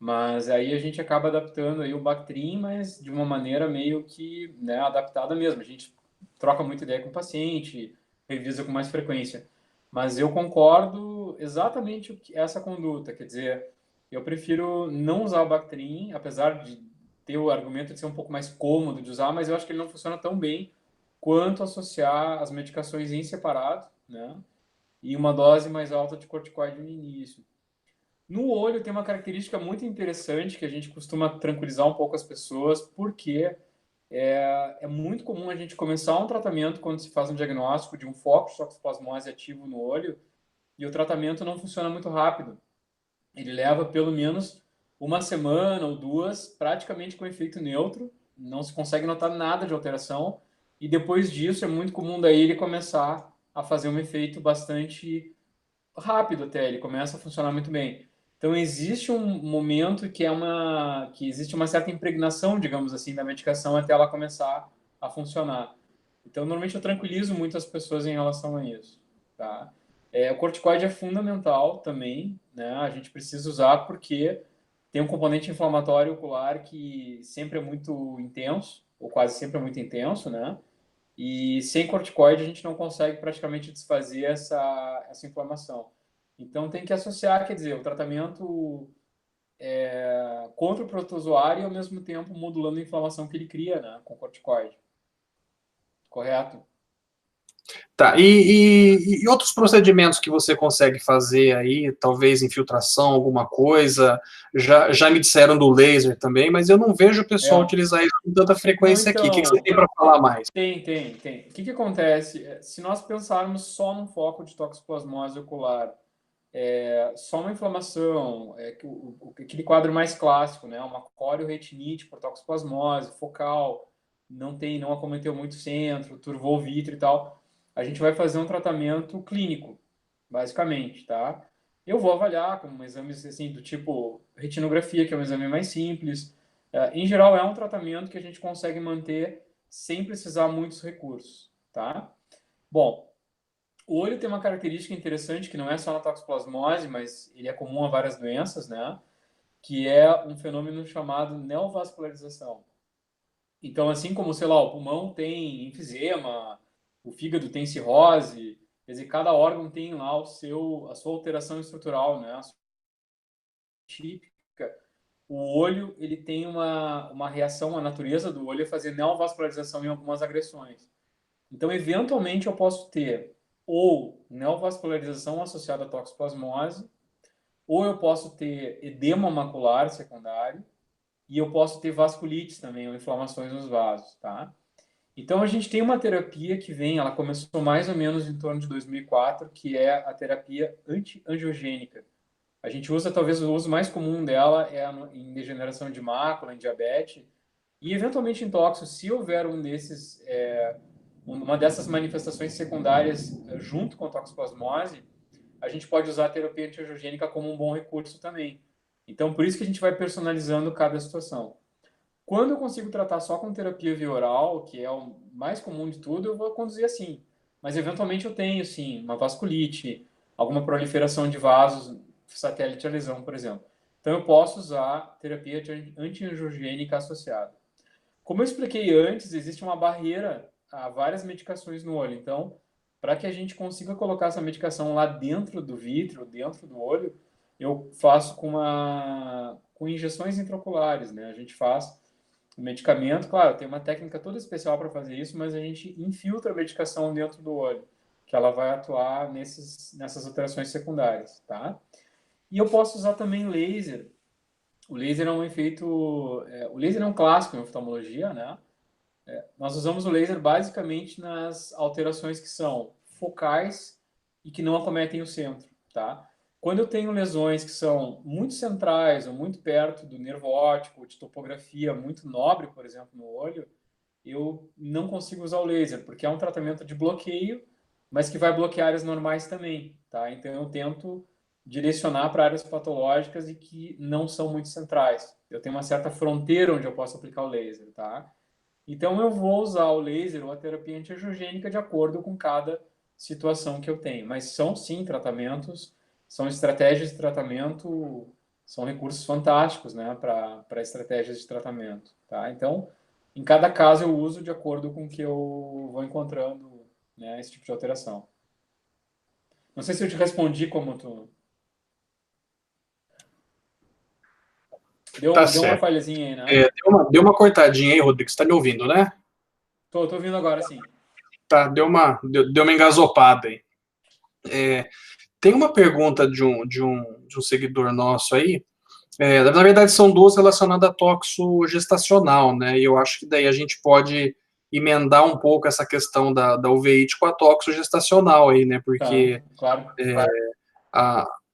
Mas aí a gente acaba adaptando aí o Bactrim, mas de uma maneira meio que, né, adaptada mesmo. A gente troca muita ideia com o paciente, revisa com mais frequência. Mas eu concordo exatamente essa conduta, quer dizer, eu prefiro não usar o Bactrim, apesar de ter o argumento de ser um pouco mais cômodo de usar, mas eu acho que ele não funciona tão bem quanto associar as medicações em separado, né, e uma dose mais alta de corticoide no início. No olho tem uma característica muito interessante que a gente costuma tranquilizar um pouco as pessoas, porque é muito comum a gente começar um tratamento quando se faz um diagnóstico de um foco de toxoplasmose ativo no olho e o tratamento não funciona muito rápido. Ele leva pelo menos uma semana ou duas, praticamente com efeito neutro, não se consegue notar nada de alteração e depois disso é muito comum daí ele começar a fazer um efeito bastante rápido até, ele começa a funcionar muito bem. Então existe um momento que existe uma certa impregnação, digamos assim, da medicação até ela começar a funcionar. Então normalmente eu tranquilizo muito as pessoas em relação a isso, tá? O corticoide é fundamental também, né? A gente precisa usar porque tem um componente inflamatório ocular que sempre é muito intenso, ou quase sempre é muito intenso, né? E sem corticoide a gente não consegue praticamente desfazer essa inflamação. Então tem que associar, quer dizer, o tratamento contra o protozoário e ao mesmo tempo modulando a inflamação que ele cria, né, com corticoide. Correto? Tá, e outros procedimentos que você consegue fazer aí, talvez infiltração, alguma coisa, já me disseram do laser também, mas eu não vejo o pessoal É. utilizar isso com tanta Não, frequência aqui. O que você então, tem para falar mais? tem. O que acontece? Se nós pensarmos só num foco de toxoplasmose ocular, só uma inflamação, aquele quadro mais clássico, né? Uma corioretinite por toxoplasmose, focal, não acometeu muito centro, turvou o vítreo e tal. A gente vai fazer um tratamento clínico, basicamente, tá? Eu vou avaliar com exames assim do tipo retinografia, que é um exame mais simples. Em geral, é um tratamento que a gente consegue manter sem precisar muitos recursos, tá? Bom, o olho tem uma característica interessante que não é só na toxoplasmose, mas ele é comum a várias doenças, né? Que é um fenômeno chamado neovascularização. Então, assim como, sei lá, o pulmão tem enfisema, o fígado tem cirrose, quer dizer, cada órgão tem lá a sua alteração estrutural, né? A sua típica. O olho, ele tem uma reação, a natureza do olho é fazer neovascularização em algumas agressões. Então, eventualmente, eu posso ter ou neovascularização associada à toxoplasmose, ou eu posso ter edema macular secundário, e eu posso ter vasculites também, ou inflamações nos vasos, tá? Então, a gente tem uma terapia que ela começou mais ou menos em torno de 2004, que é a terapia anti-angiogênica. A gente usa, talvez, o uso mais comum dela em degeneração de mácula, em diabetes, e eventualmente em tóxico, se houver uma dessas manifestações secundárias junto com a toxoplasmose, a gente pode usar a terapia antiangiogênica como um bom recurso também. Então, por isso que a gente vai personalizando cada situação. Quando eu consigo tratar só com terapia via oral, que é o mais comum de tudo, eu vou conduzir assim. Mas, eventualmente, eu tenho, sim, uma vasculite, alguma proliferação de vasos, satélite à lesão, por exemplo. Então, eu posso usar terapia antiangiogênica associada. Como eu expliquei antes, existe uma barreira a várias medicações no olho. Então, para que a gente consiga colocar essa medicação lá dentro do vítreo, dentro do olho, eu faço com injeções intraoculares, né? A gente faz o medicamento, claro, tem uma técnica toda especial para fazer isso, mas a gente infiltra a medicação dentro do olho, que ela vai atuar nessas alterações secundárias, tá? E eu posso usar também laser. O laser é um efeito, o laser é um clássico em oftalmologia, né? Nós usamos o laser basicamente nas alterações que são focais e que não acometem o centro, tá? Quando eu tenho lesões que são muito centrais ou muito perto do nervo óptico, de topografia muito nobre, por exemplo, no olho, eu não consigo usar o laser, porque é um tratamento de bloqueio, mas que vai bloquear áreas normais também, tá? Então eu tento direcionar para áreas patológicas e que não são muito centrais. Eu tenho uma certa fronteira onde eu posso aplicar o laser, tá? Então, eu vou usar o laser ou a terapia antiangiogênica de acordo com cada situação que eu tenho. Mas são, sim, tratamentos, são estratégias de tratamento são recursos fantásticos, né, para estratégias de tratamento, tá? Então, em cada caso eu uso de acordo com o que eu vou encontrando, né, esse tipo de alteração. Não sei se eu te respondi como tu... Deu uma certo. falhazinha aí, né? Deu uma cortadinha aí, Rodrigo. Você tá me ouvindo, né? Tô ouvindo agora, sim. Tá, deu uma engasopada aí. Tem uma pergunta de um seguidor nosso aí. Na verdade, são duas relacionadas a toxo gestacional, né? E eu acho que daí a gente pode emendar um pouco essa questão da uveíte com a toxo gestacional aí, né? Porque claro.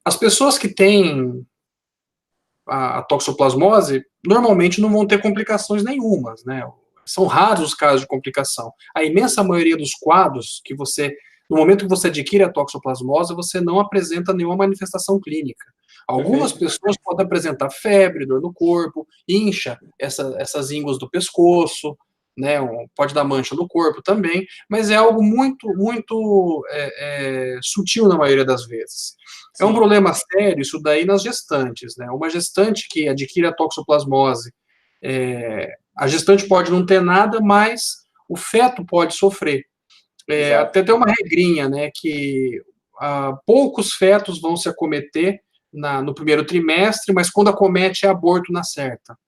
as pessoas que têm a toxoplasmose normalmente não vão ter complicações nenhumas, né? São raros os casos de complicação. A imensa maioria dos quadros que você, no momento que você adquire a toxoplasmose, você não apresenta nenhuma manifestação clínica. Algumas pessoas podem apresentar febre, dor no corpo, incha essas ínguas do pescoço, né? Pode dar mancha no corpo também, mas é algo muito sutil na maioria das vezes. É um problema sério isso daí nas gestantes, né? Uma gestante que adquire a toxoplasmose, a gestante pode não ter nada, mas o feto pode sofrer. Até tem uma regrinha, né, que poucos fetos vão se acometer no primeiro trimestre, mas quando acomete é aborto na certa.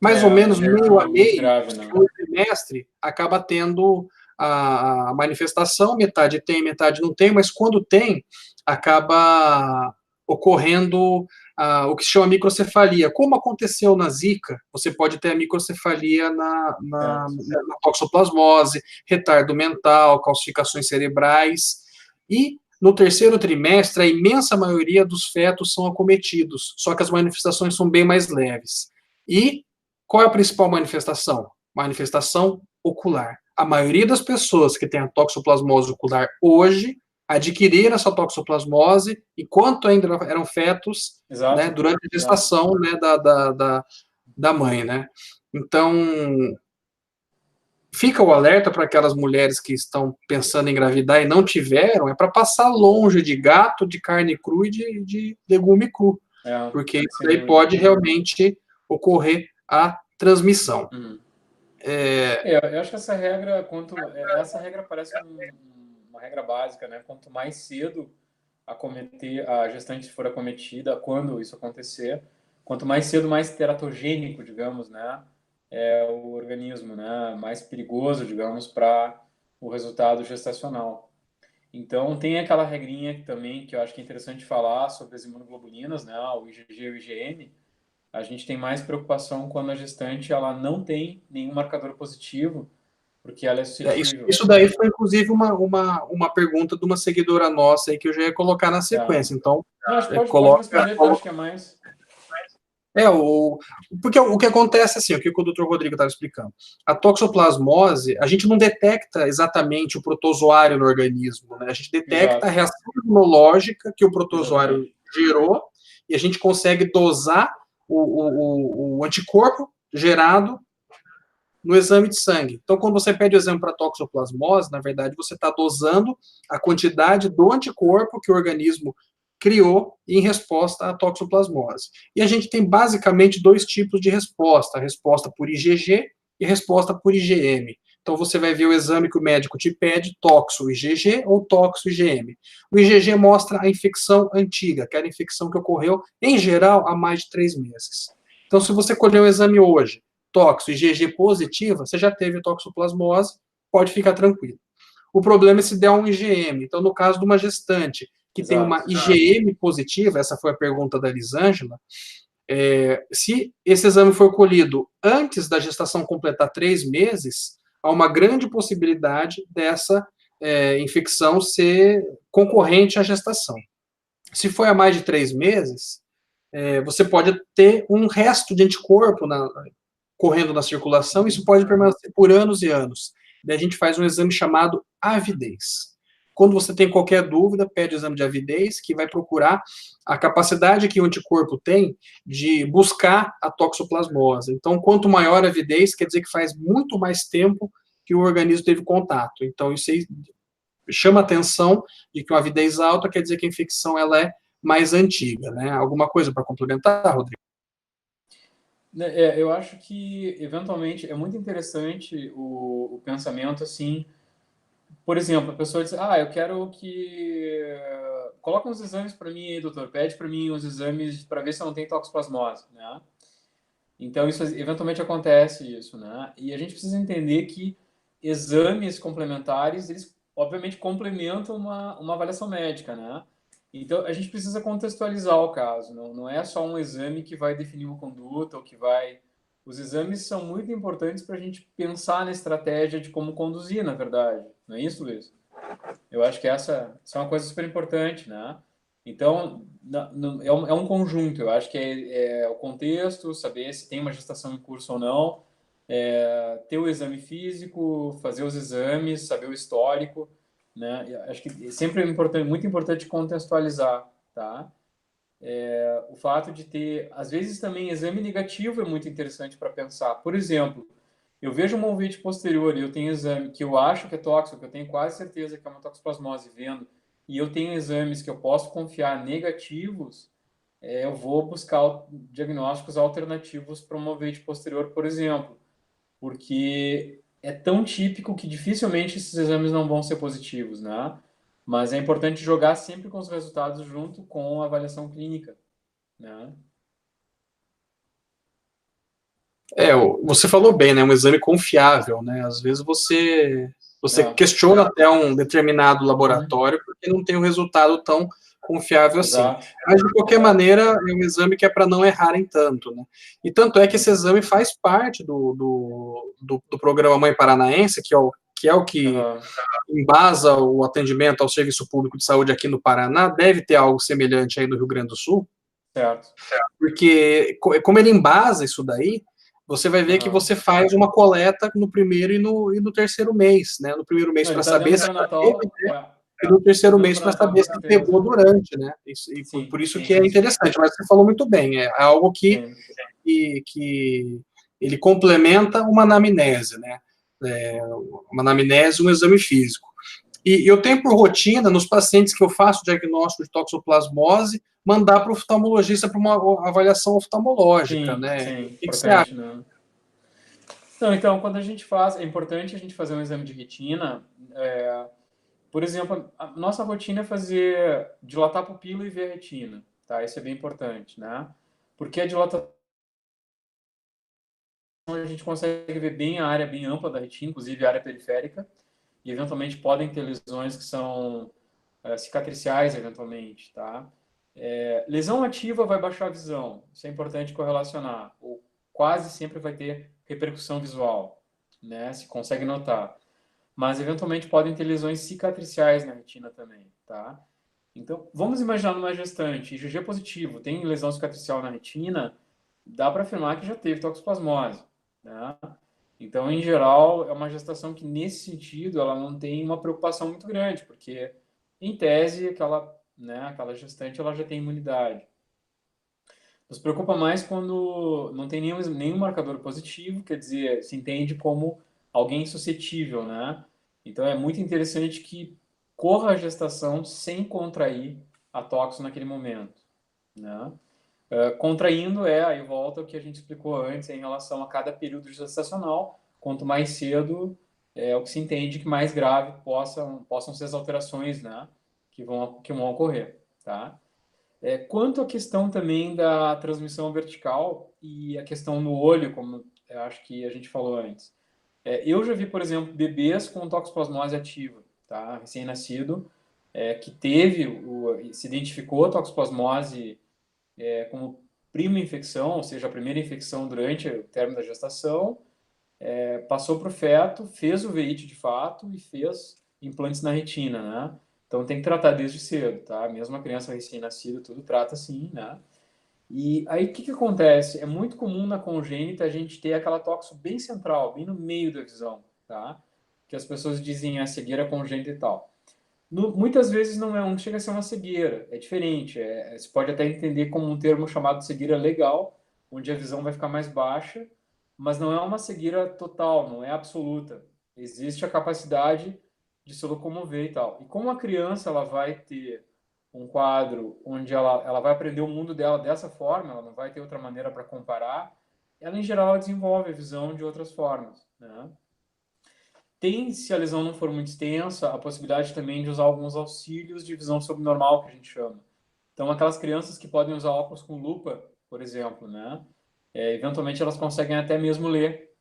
Mais ou menos meio a meio, no segundo trimestre, acaba tendo a manifestação, metade tem, metade não tem, mas quando tem, acaba ocorrendo o que se chama microcefalia. Como aconteceu na Zika, você pode ter a microcefalia na toxoplasmose, retardo mental, calcificações cerebrais, e no terceiro trimestre, a imensa maioria dos fetos são acometidos, só que as manifestações são bem mais leves. E qual é a principal manifestação? Manifestação ocular. A maioria das pessoas que têm a toxoplasmose ocular hoje adquiriram essa toxoplasmose enquanto ainda eram fetos, né, durante a gestação, né, da mãe, né? Então, fica o alerta para aquelas mulheres que estão pensando em engravidar e não tiveram, para passar longe de gato, de carne crua e de legume cru, porque isso aí pode realmente ocorrer a transmissão. Eu acho que essa regra parece uma regra básica, né? Quanto mais cedo a gestante for acometida, quando isso acontecer, quanto mais cedo, mais teratogênico, digamos, né? É o organismo, né? Mais perigoso, digamos, para o resultado gestacional. Então, tem aquela regrinha também que eu acho que é interessante falar sobre as imunoglobulinas, né? O IgG e o IgM. A gente tem mais preocupação quando a gestante ela não tem nenhum marcador positivo, porque ela é suscetível. Isso daí foi, inclusive, uma pergunta de uma seguidora nossa aí que eu já ia colocar na sequência. Então, acho que pode responder, porque eu acho que é mais... Porque o que acontece, assim, o que o Dr. Rodrigo estava explicando, a toxoplasmose, a gente não detecta exatamente o protozoário no organismo, né? A gente detecta a reação imunológica que o protozoário gerou, e a gente consegue dosar o anticorpo gerado no exame de sangue. Então, quando você pede o exame para toxoplasmose, na verdade, você está dosando a quantidade do anticorpo que o organismo criou em resposta à toxoplasmose. E a gente tem basicamente dois tipos de resposta: a resposta por IgG e a resposta por IgM. Então, você vai ver o exame que o médico te pede, toxo-IgG ou toxo-IgM. O IgG mostra a infecção antiga, aquela infecção que ocorreu, em geral, há mais de 3 meses. Então, se você colher o exame hoje, toxo-IgG positiva, você já teve toxoplasmose, pode ficar tranquilo. O problema é se der um IgM. Então, no caso de uma gestante que tem uma IgM positiva, essa foi a pergunta da Elisângela, se esse exame for colhido antes da gestação completar 3 meses, há uma grande possibilidade dessa infecção ser concorrente à gestação. Se for há mais de 3 meses, você pode ter um resto de anticorpo correndo na circulação, isso pode permanecer por anos e anos. Daí a gente faz um exame chamado avidez. Quando você tem qualquer dúvida, pede o exame de avidez, que vai procurar a capacidade que o anticorpo tem de buscar a toxoplasmose. Então, quanto maior a avidez, quer dizer que faz muito mais tempo que o organismo teve contato. Então, isso aí chama a atenção de que uma avidez alta quer dizer que a infecção ela é mais antiga, né? Alguma coisa para complementar, Rodrigo? Eu acho que, eventualmente, é muito interessante o pensamento, assim, por exemplo, a pessoa diz, eu quero que... Coloca uns exames para mim aí, doutor, pede para mim uns exames para ver se eu não tenho toxoplasmose, né? Então, isso eventualmente acontece isso, né? E a gente precisa entender que exames complementares, eles obviamente complementam uma avaliação médica, né? Então, a gente precisa contextualizar o caso, não é só um exame que vai definir uma conduta ou que vai... Os exames são muito importantes para a gente pensar na estratégia de como conduzir, na verdade. Não é isso, Luiz? Eu acho que essa é uma coisa super importante, né? Então, é um conjunto. Eu acho que é o contexto, saber se tem uma gestação em curso ou não, ter o exame físico, fazer os exames, saber o histórico, né? Eu acho que sempre é importante, muito importante contextualizar, tá? O fato de ter, às vezes também exame negativo é muito interessante para pensar. Por exemplo, eu vejo uma ouvinte posterior e eu tenho exame que eu acho que é tóxico, que eu tenho quase certeza que é uma toxoplasmose vendo, e eu tenho exames que eu posso confiar negativos, eu vou buscar diagnósticos alternativos para uma ouvinte posterior, por exemplo, porque é tão típico que dificilmente esses exames não vão ser positivos, né? Mas é importante jogar sempre com os resultados junto com a avaliação clínica, né? Você falou bem, né? Um exame confiável, né? Às vezes você questiona até um determinado laboratório porque não tem um resultado tão confiável assim. Exato. Mas, de qualquer maneira, é um exame que é para não errarem tanto, né? E tanto é que esse exame faz parte do programa Mãe Paranaense, que é o que embasa o atendimento ao serviço público de saúde aqui no Paraná. Deve ter algo semelhante aí no Rio Grande do Sul. Certo. Porque, como ele embasa isso daí, você vai ver que você faz uma coleta no primeiro e no terceiro mês, né? No primeiro mês para saber se teve, né? E no terceiro mês para saber se pegou durante, né? Por isso que é interessante. Mas você falou muito bem, é algo que ele complementa uma anamnese, né? Uma anamnese, um exame físico. E eu tenho por rotina, nos pacientes que eu faço diagnóstico de toxoplasmose, mandar para o oftalmologista para uma avaliação oftalmológica, né? Sim, O que você acha? né? Então, quando a gente faz, é importante a gente fazer um exame de retina. Por exemplo, a nossa rotina é fazer, dilatar a pupila e ver a retina, tá? Isso é bem importante, né? Porque a dilatação a gente consegue ver bem a área bem ampla da retina, inclusive a área periférica, e eventualmente podem ter lesões que são cicatriciais, eventualmente, tá? Lesão ativa vai baixar a visão, isso é importante correlacionar, ou quase sempre vai ter repercussão visual, né? Se consegue notar. Mas eventualmente podem ter lesões cicatriciais na retina também, tá? Então, vamos imaginar numa gestante, IgG positivo, tem lesão cicatricial na retina, dá para afirmar que já teve toxoplasmose, né? Então, em geral, é uma gestação que, nesse sentido, ela não tem uma preocupação muito grande, porque, em tese, aquela gestante ela já tem imunidade. Nos preocupa mais quando não tem nenhum marcador positivo, quer dizer, se entende como alguém suscetível, né? Então, é muito interessante que corra a gestação sem contrair a toxo naquele momento, né? Contraindo aí volta o que a gente explicou antes em relação a cada período gestacional. Quanto mais cedo, é o que se entende que mais grave possam ser as alterações, né, que vão ocorrer, tá? Quanto à questão também da transmissão vertical e a questão no olho, como eu acho que a gente falou antes. Eu já vi, por exemplo, bebês com toxoplasmose ativa, tá? Recém-nascido, que se identificou a toxoplasmose como prima infecção, ou seja, a primeira infecção durante o término da gestação, passou para o feto, fez o VIT de fato e fez implantes na retina, né? Então tem que tratar desde cedo, tá? Mesmo a criança recém-nascida, tudo trata assim, né? E aí o que acontece? É muito comum na congênita a gente ter aquela toxo bem central, bem no meio da visão, tá? Que as pessoas dizem a cegueira congênita e tal. Muitas vezes não chega a ser uma cegueira, é diferente. Você pode até entender como um termo chamado cegueira legal, onde a visão vai ficar mais baixa, mas não é uma cegueira total, não é absoluta. Existe a capacidade de se locomover e tal. E como a criança ela vai ter um quadro onde ela vai aprender o mundo dela dessa forma, ela não vai ter outra maneira para comparar, ela, em geral, ela desenvolve a visão de outras formas, né? Tem, se a lesão não for muito extensa, a possibilidade também de usar alguns auxílios de visão subnormal, que a gente chama. Então, aquelas crianças que podem usar óculos com lupa, por exemplo, né? Eventualmente elas conseguem até mesmo ler,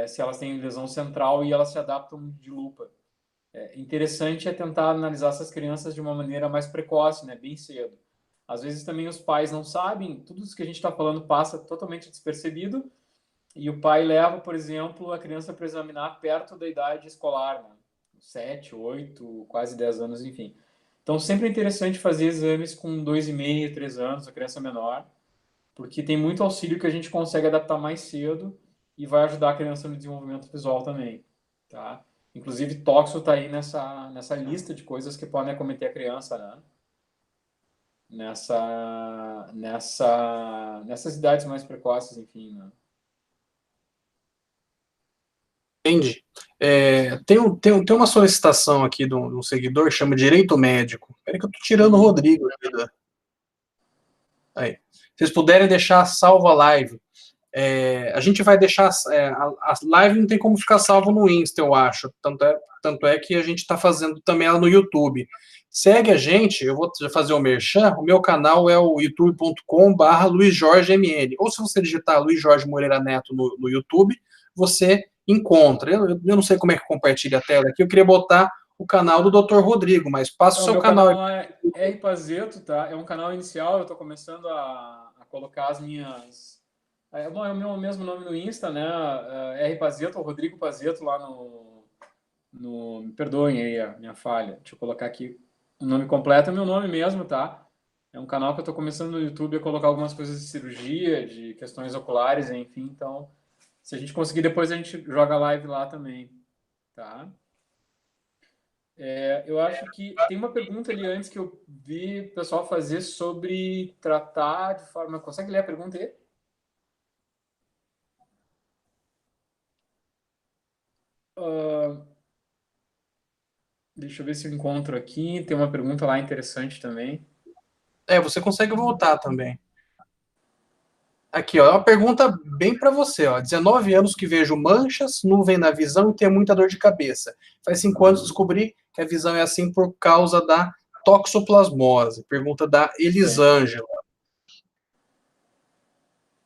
se elas têm lesão central e elas se adaptam de lupa. Interessante é tentar analisar essas crianças de uma maneira mais precoce, né? Bem cedo. Às vezes também os pais não sabem, tudo isso que a gente está falando passa totalmente despercebido, e o pai leva, por exemplo, a criança para examinar perto da idade escolar, né? 7, 8, quase 10 anos, enfim. Então, sempre é interessante fazer exames com 2,5, 3 anos, a criança menor, porque tem muito auxílio que a gente consegue adaptar mais cedo e vai ajudar a criança no desenvolvimento visual também, tá? Inclusive, tóxico está aí nessa lista de coisas que podem acometer a criança, né? Nessas idades mais precoces, enfim, né? Entendi. Tem uma solicitação aqui de um seguidor que chama Direito Médico. Peraí que eu tô tirando o Rodrigo. Aí. Se vocês puderem deixar salva a live. A gente vai deixar. A live não tem como ficar salvo no Insta, eu acho. Tanto é que a gente está fazendo também ela no YouTube. Segue a gente, eu vou fazer o merchan. O meu canal é o youtube.com/LuizJorgeMN. Ou se você digitar Luiz Jorge Moreira Neto no YouTube, você encontra. Eu não sei como é que compartilha a tela aqui. Eu queria botar o canal do Dr. Rodrigo, mas passa o seu meu canal. canal é R Pazeto, tá? É um canal inicial, eu estou começando a colocar as minhas... É o meu mesmo nome no Insta, né? R Pazeto, ou Rodrigo Pazeto, lá me perdoem aí a minha falha. Deixa eu colocar aqui. O nome completo é meu nome mesmo, tá? É um canal que eu estou começando no YouTube a colocar algumas coisas de cirurgia, de questões oculares, enfim. Então, se a gente conseguir, depois a gente joga live lá também, tá? Eu acho que tem uma pergunta ali antes que eu vi o pessoal fazer sobre tratar de forma... Consegue ler a pergunta aí? Deixa eu ver se eu encontro aqui. Tem uma pergunta lá interessante também. Você consegue voltar também. Aqui, ó, é uma pergunta bem para você, ó. 19 anos que vejo manchas, nuvem na visão e tenho muita dor de cabeça. Faz 5 anos descobri que a visão é assim por causa da toxoplasmose. Pergunta da Elisângela.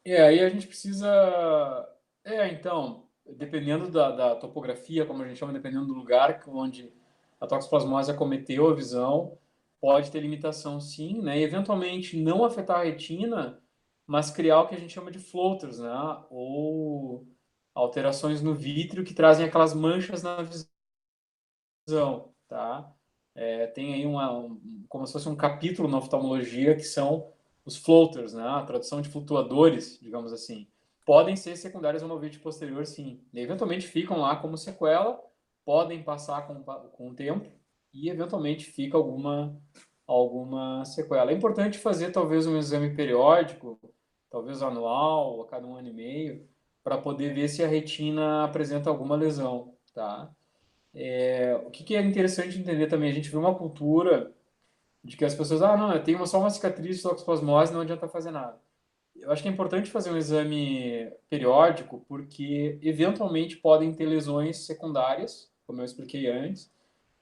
Aí a gente precisa... então, dependendo da topografia, como a gente chama, dependendo do lugar onde a toxoplasmose acometeu a visão, pode ter limitação sim, né? E eventualmente não afetar a retina, mas criar o que a gente chama de floaters, né? Ou alterações no vítreo que trazem aquelas manchas na visão, tá? Tem aí como se fosse um capítulo na oftalmologia que são os floaters, né? A tradução de flutuadores, digamos assim. Podem ser secundários ao movimento posterior, sim. E, eventualmente ficam lá como sequela, podem passar com o tempo e eventualmente fica alguma sequela. É importante fazer talvez um exame periódico, talvez anual, a cada 1 ano e meio, para poder ver se a retina apresenta alguma lesão, tá? O que é interessante entender também, a gente vê uma cultura de que as pessoas, não, eu tenho só uma cicatriz de toxoplasmose, não adianta fazer nada. Eu acho que é importante fazer um exame periódico, porque eventualmente podem ter lesões secundárias, como eu expliquei antes.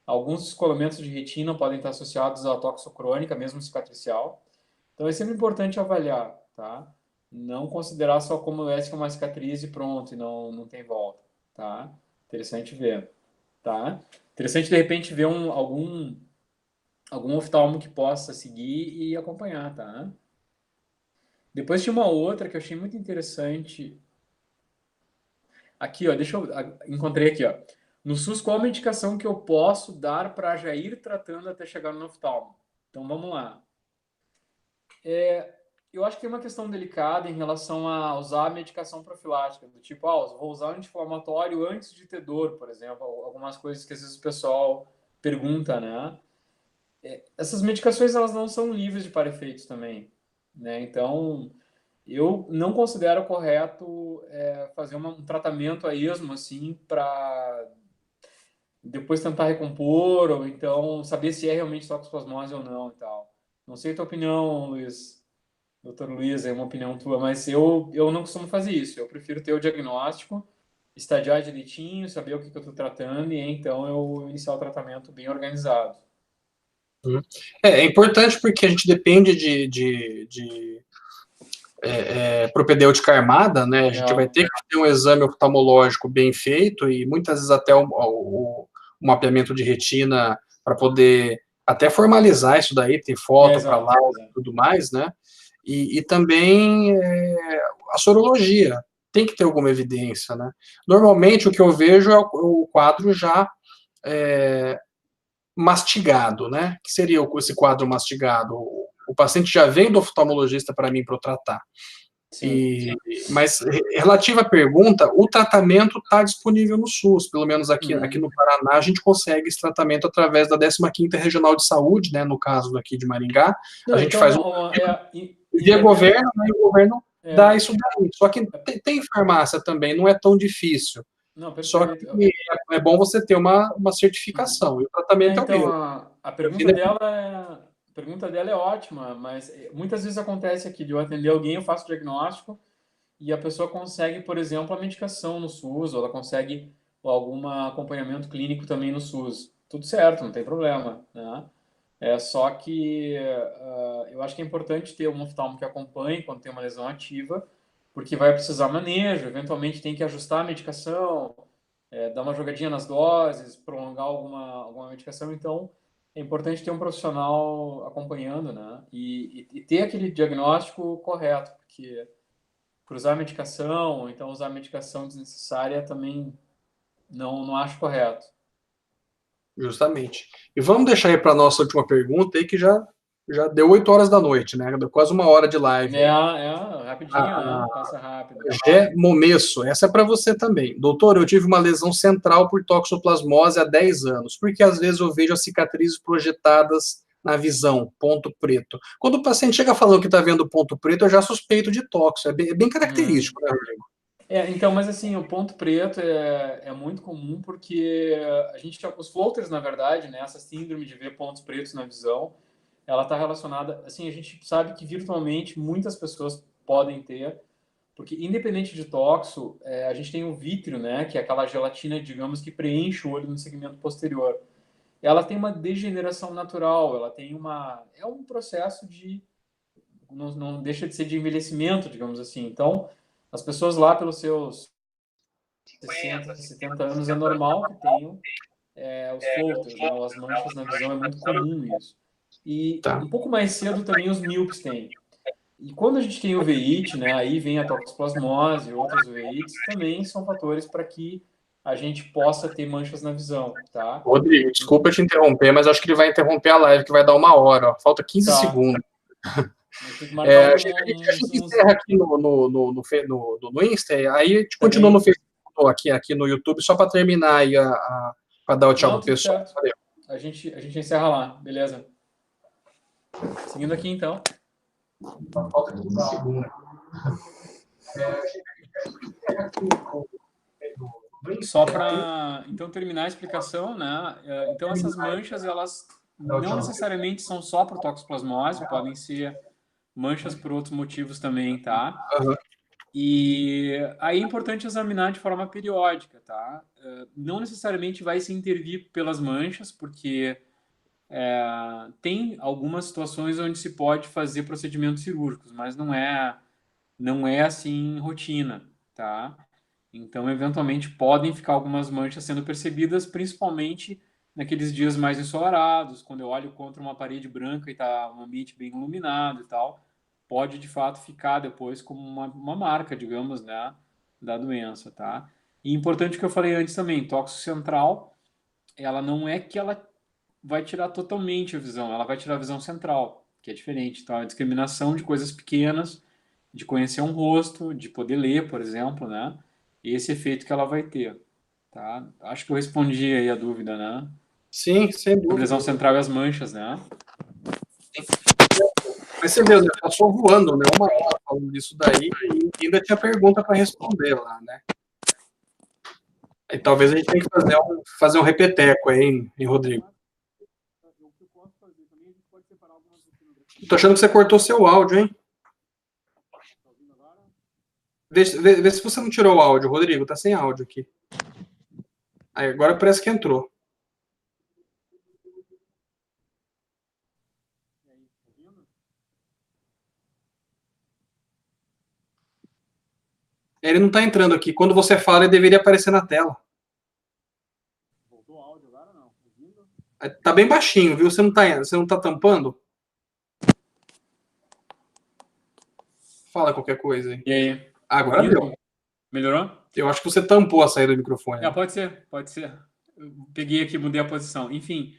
Alguns descolamentos de retina podem estar associados à toxocrônica, mesmo cicatricial. Então é sempre importante avaliar, tá? Não considerar só como essa que é uma cicatriz e pronto, e não tem volta, tá? Interessante ver, tá? Interessante de repente ver algum oftalmo que possa seguir e acompanhar, tá? Depois tinha uma outra que eu achei muito interessante. Aqui, ó, encontrei aqui, ó. No SUS, qual a medicação que eu posso dar para já ir tratando até chegar no oftalmo? Então, vamos lá. Eu acho que tem uma questão delicada em relação a usar a medicação profilática, do tipo, vou usar anti-inflamatório antes de ter dor, por exemplo, algumas coisas que às vezes o pessoal pergunta, né? Essas medicações, elas não são livres de para-efeitos também, né? Então, eu não considero correto fazer um tratamento a esmo, assim, para depois tentar recompor, ou então saber se é realmente toxoplasmose ou não e tal. Não sei a tua opinião, Luiz, doutor Luiz, é uma opinião tua, mas eu não costumo fazer isso. Eu prefiro ter o diagnóstico, estadiar direitinho, saber o que eu estou tratando e então eu iniciar o tratamento bem organizado. É importante porque a gente depende de propedêutica armada, né? A gente vai ter que ter um exame oftalmológico bem feito e muitas vezes até o mapeamento de retina para poder até formalizar isso daí, ter foto para lá e tudo mais, né? E também a sorologia tem que ter alguma evidência, né? Normalmente o que eu vejo é o quadro já mastigado, né? Que seria esse quadro mastigado? O paciente já vem do oftalmologista para mim para eu tratar. Mas, relativa à pergunta, o tratamento está disponível no SUS, pelo menos aqui no Paraná, a gente consegue esse tratamento através da 15ª Regional de Saúde, né, no caso aqui de Maringá, a gente faz via governo, né, e o governo dá isso daí, só que tem farmácia também, não é tão difícil, só que é bom você ter uma certificação, e o tratamento é o mesmo. A pergunta dela é ótima, mas muitas vezes acontece aqui de eu atender alguém, eu faço o diagnóstico e a pessoa consegue, por exemplo, a medicação no SUS, ou ela consegue algum acompanhamento clínico também no SUS. Tudo certo, não tem problema, né? Só que eu acho que é importante ter um oftalmo que acompanhe quando tem uma lesão ativa, porque vai precisar manejo, eventualmente tem que ajustar a medicação, dar uma jogadinha nas doses, prolongar alguma medicação, então é importante ter um profissional acompanhando, né? E ter aquele diagnóstico correto, porque cruzar a medicação, ou então usar a medicação desnecessária também não acho correto. Justamente. E vamos deixar aí para a nossa última pergunta aí, que já deu 8 horas da noite, né? Deu quase 1 hora de live. Rapidinho, né? Passa rápido. Gé Momesso, essa é para você também. Doutor, eu tive uma lesão central por toxoplasmose há 10 anos, porque às vezes eu vejo as cicatrizes projetadas na visão, ponto preto. Quando o paciente chega falando que está vendo ponto preto, eu já suspeito de toxo. É bem característico, né, Rodrigo? Então, mas assim, o ponto preto é muito comum porque os floaters, na verdade, né, essa síndrome de ver pontos pretos na visão, ela está relacionada, assim, a gente sabe que virtualmente muitas pessoas podem ter, porque independente de toxo, a gente tem o vítreo, né, que é aquela gelatina, digamos, que preenche o olho no segmento posterior. Ela tem uma degeneração natural, ela tem é um processo não deixa de ser de envelhecimento, digamos assim. Então, as pessoas lá pelos seus 60, 70 anos é normal que tenham os floaters, né, as manchas na visão, é muito comum isso. E um pouco mais cedo também os míopes têm. E quando a gente tem uveíte, né, aí vem a toxoplasmose e outras uveites, também são fatores para que a gente possa ter manchas na visão, tá? Rodrigo, desculpa te interromper, mas acho que ele vai interromper a live, que vai dar 1 hora, ó. Falta 15 segundos. A gente encerra aqui no Insta, aí a gente continua no Facebook, aqui no YouTube, só para terminar aí para dar o tchau pro pessoal. Valeu. A gente encerra lá, beleza? Seguindo aqui, então. Falta 15 segundos. Só para então terminar a explicação, né? Então essas manchas, elas não necessariamente são só por toxoplasmose, podem ser manchas por outros motivos também, tá? E aí é importante examinar de forma periódica, tá? Não necessariamente vai se intervir pelas manchas, porque tem algumas situações onde se pode fazer procedimentos cirúrgicos, mas não é assim rotina, tá? Então, eventualmente, podem ficar algumas manchas sendo percebidas, principalmente naqueles dias mais ensolarados, quando eu olho contra uma parede branca e está um ambiente bem iluminado e tal, pode, de fato, ficar depois como uma marca, digamos, né, da doença, tá? E importante que eu falei antes também, tóxico central, ela não é que ela vai tirar totalmente a visão, ela vai tirar a visão central, que é diferente. Então, a discriminação de coisas pequenas, de conhecer um rosto, de poder ler, por exemplo, né? Esse efeito que ela vai ter, tá? Acho que eu respondi aí a dúvida, né? Sim, sem dúvida. A lesão central e as manchas, né? Mas você vê, passou voando, né? 1 hora falando disso daí e ainda tinha pergunta para responder lá, né? E talvez a gente tenha que fazer um repeteco aí, hein, Rodrigo? Tô achando que você cortou seu áudio, hein? Vê se você não tirou o áudio, Rodrigo. Tá sem áudio aqui. Aí, agora parece que entrou. Ele não tá entrando aqui. Quando você fala, ele deveria aparecer na tela. Voltou o áudio agora ou não? Tá bem baixinho, viu? Você não tá tampando? Fala qualquer coisa aí. E aí? Agora deu. Melhorou? Eu acho que você tampou a saída do microfone. Pode ser, pode ser. Eu peguei aqui, mudei a posição. Enfim,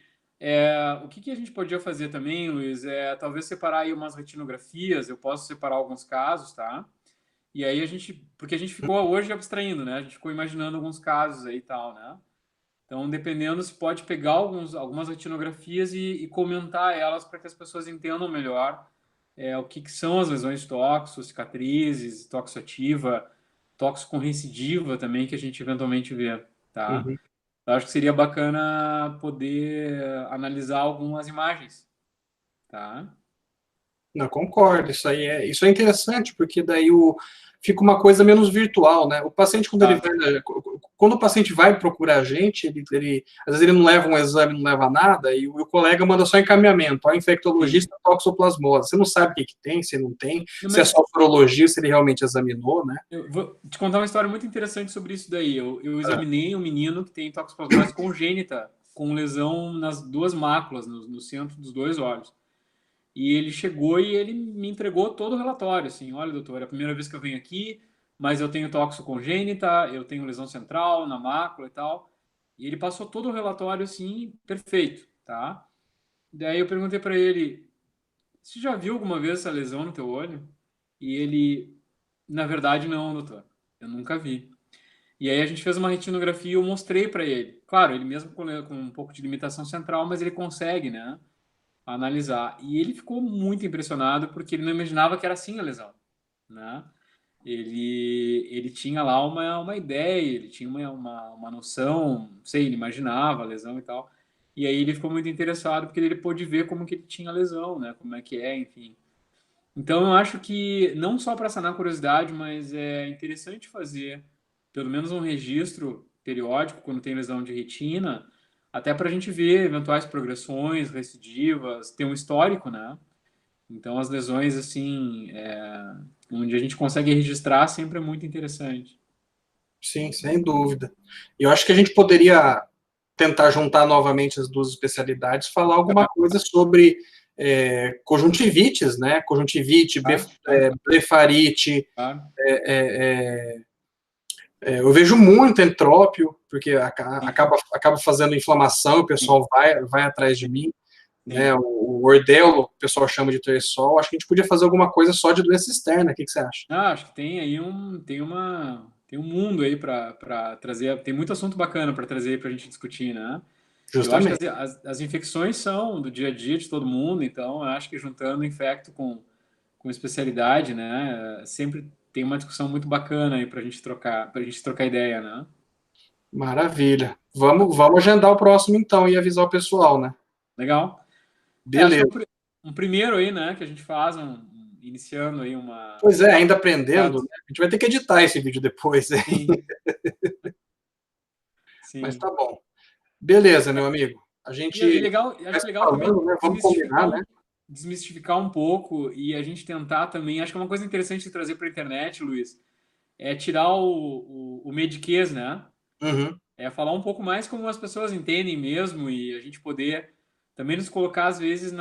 o que a gente podia fazer também, Luiz, talvez separar aí umas retinografias, eu posso separar alguns casos, tá? E aí porque a gente ficou hoje abstraindo, né? A gente ficou imaginando alguns casos aí e tal, né? Então, dependendo, se pode pegar algumas retinografias e comentar elas para que as pessoas entendam melhor o que são as lesões toxo, cicatrizes, toxoativa, tóxico com recidiva também, que a gente eventualmente vê, tá? Uhum. Eu acho que seria bacana poder analisar algumas imagens, tá? Não, concordo. Isso é interessante, porque daí fica uma coisa menos virtual, né? O paciente, quando o paciente vai procurar a gente, às vezes ele não leva um exame, não leva nada, e o colega manda só encaminhamento. Ó, infectologista, toxoplasmose. Você não sabe o que tem, se não tem, se é só sorologia, se ele realmente examinou, né? Eu vou te contar uma história muito interessante sobre isso daí. Eu examinei um menino que tem toxoplasmose congênita, com lesão nas duas máculas, no centro dos dois olhos. E ele chegou e ele me entregou todo o relatório, assim, olha, doutor, é a primeira vez que eu venho aqui, mas eu tenho tóxico congênita, eu tenho lesão central na mácula e tal. E ele passou todo o relatório, assim, perfeito, tá? Daí eu perguntei para ele, você já viu alguma vez essa lesão no teu olho? E ele, na verdade, não, doutor, eu nunca vi. E aí a gente fez uma retinografia e eu mostrei para ele. Claro, ele mesmo com um pouco de limitação central, mas ele consegue, né? Analisar. E ele ficou muito impressionado porque ele não imaginava que era assim a lesão, né? Ele tinha lá uma ideia, ele tinha uma noção, não sei, ele imaginava a lesão e tal. E aí ele ficou muito interessado porque ele pôde ver como que ele tinha a lesão, né? Como é que é, enfim. Então eu acho que não só para sanar a curiosidade, mas é interessante fazer pelo menos um registro periódico quando tem lesão de retina, até para a gente ver eventuais progressões, recidivas, ter um histórico, né? Então as lesões assim, onde a gente consegue registrar sempre é muito interessante. Sim, sem dúvida. Eu acho que a gente poderia tentar juntar novamente as duas especialidades, falar alguma coisa sobre conjuntivites, né? Conjuntivite, blefarite. Claro. Eu vejo muito entrópio, porque acaba fazendo inflamação, o pessoal vai atrás de mim. Né? O ordelo, o pessoal chama de terçol. Acho que a gente podia fazer alguma coisa só de doença externa. O que você acha? Acho que tem aí tem um mundo aí para trazer. Tem muito assunto bacana para trazer para a gente discutir, né? Justamente. Eu acho que as infecções são do dia a dia de todo mundo, então eu acho que juntando infecto com especialidade, né? Sempre tem uma discussão muito bacana aí para a gente trocar ideia, né? Maravilha. Vamos agendar o próximo então e avisar o pessoal, né? Legal. Beleza. Acho que um primeiro aí, né? Que a gente faz iniciando aí uma. Pois é, ainda aprendendo. Né? A gente vai ter que editar esse vídeo depois. Sim. Sim. Mas tá bom. Beleza, meu amigo. A gente. Acho legal também né? Vamos combinar, né? Desmistificar um pouco e a gente tentar também. Acho que é uma coisa interessante de trazer para a internet, Luiz, é tirar o mediquês, né? Uhum. É falar um pouco mais como as pessoas entendem mesmo e a gente poder também nos colocar às vezes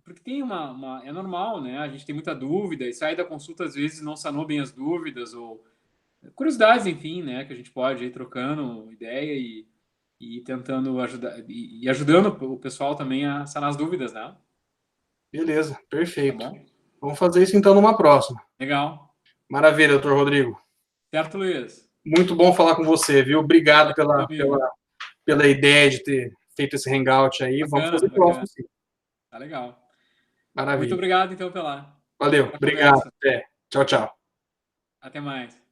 porque tem é normal, né? A gente tem muita dúvida e sai da consulta às vezes não sanou bem as dúvidas ou curiosidades, enfim, né? Que a gente pode ir trocando ideia e tentando ajudar e ajudando o pessoal também a sanar as dúvidas, né? Beleza, perfeito. Tá bom? Vamos fazer isso então numa próxima. Legal. Maravilha, doutor Rodrigo. Certo, Luiz? Muito bom falar com você, viu? Obrigado pela ideia de ter feito esse hangout aí. Bacana, vamos fazer o próximo, sim. Tá legal. Maravilha. Muito obrigado, então, Valeu, obrigado. Até. Tchau, tchau. Até mais.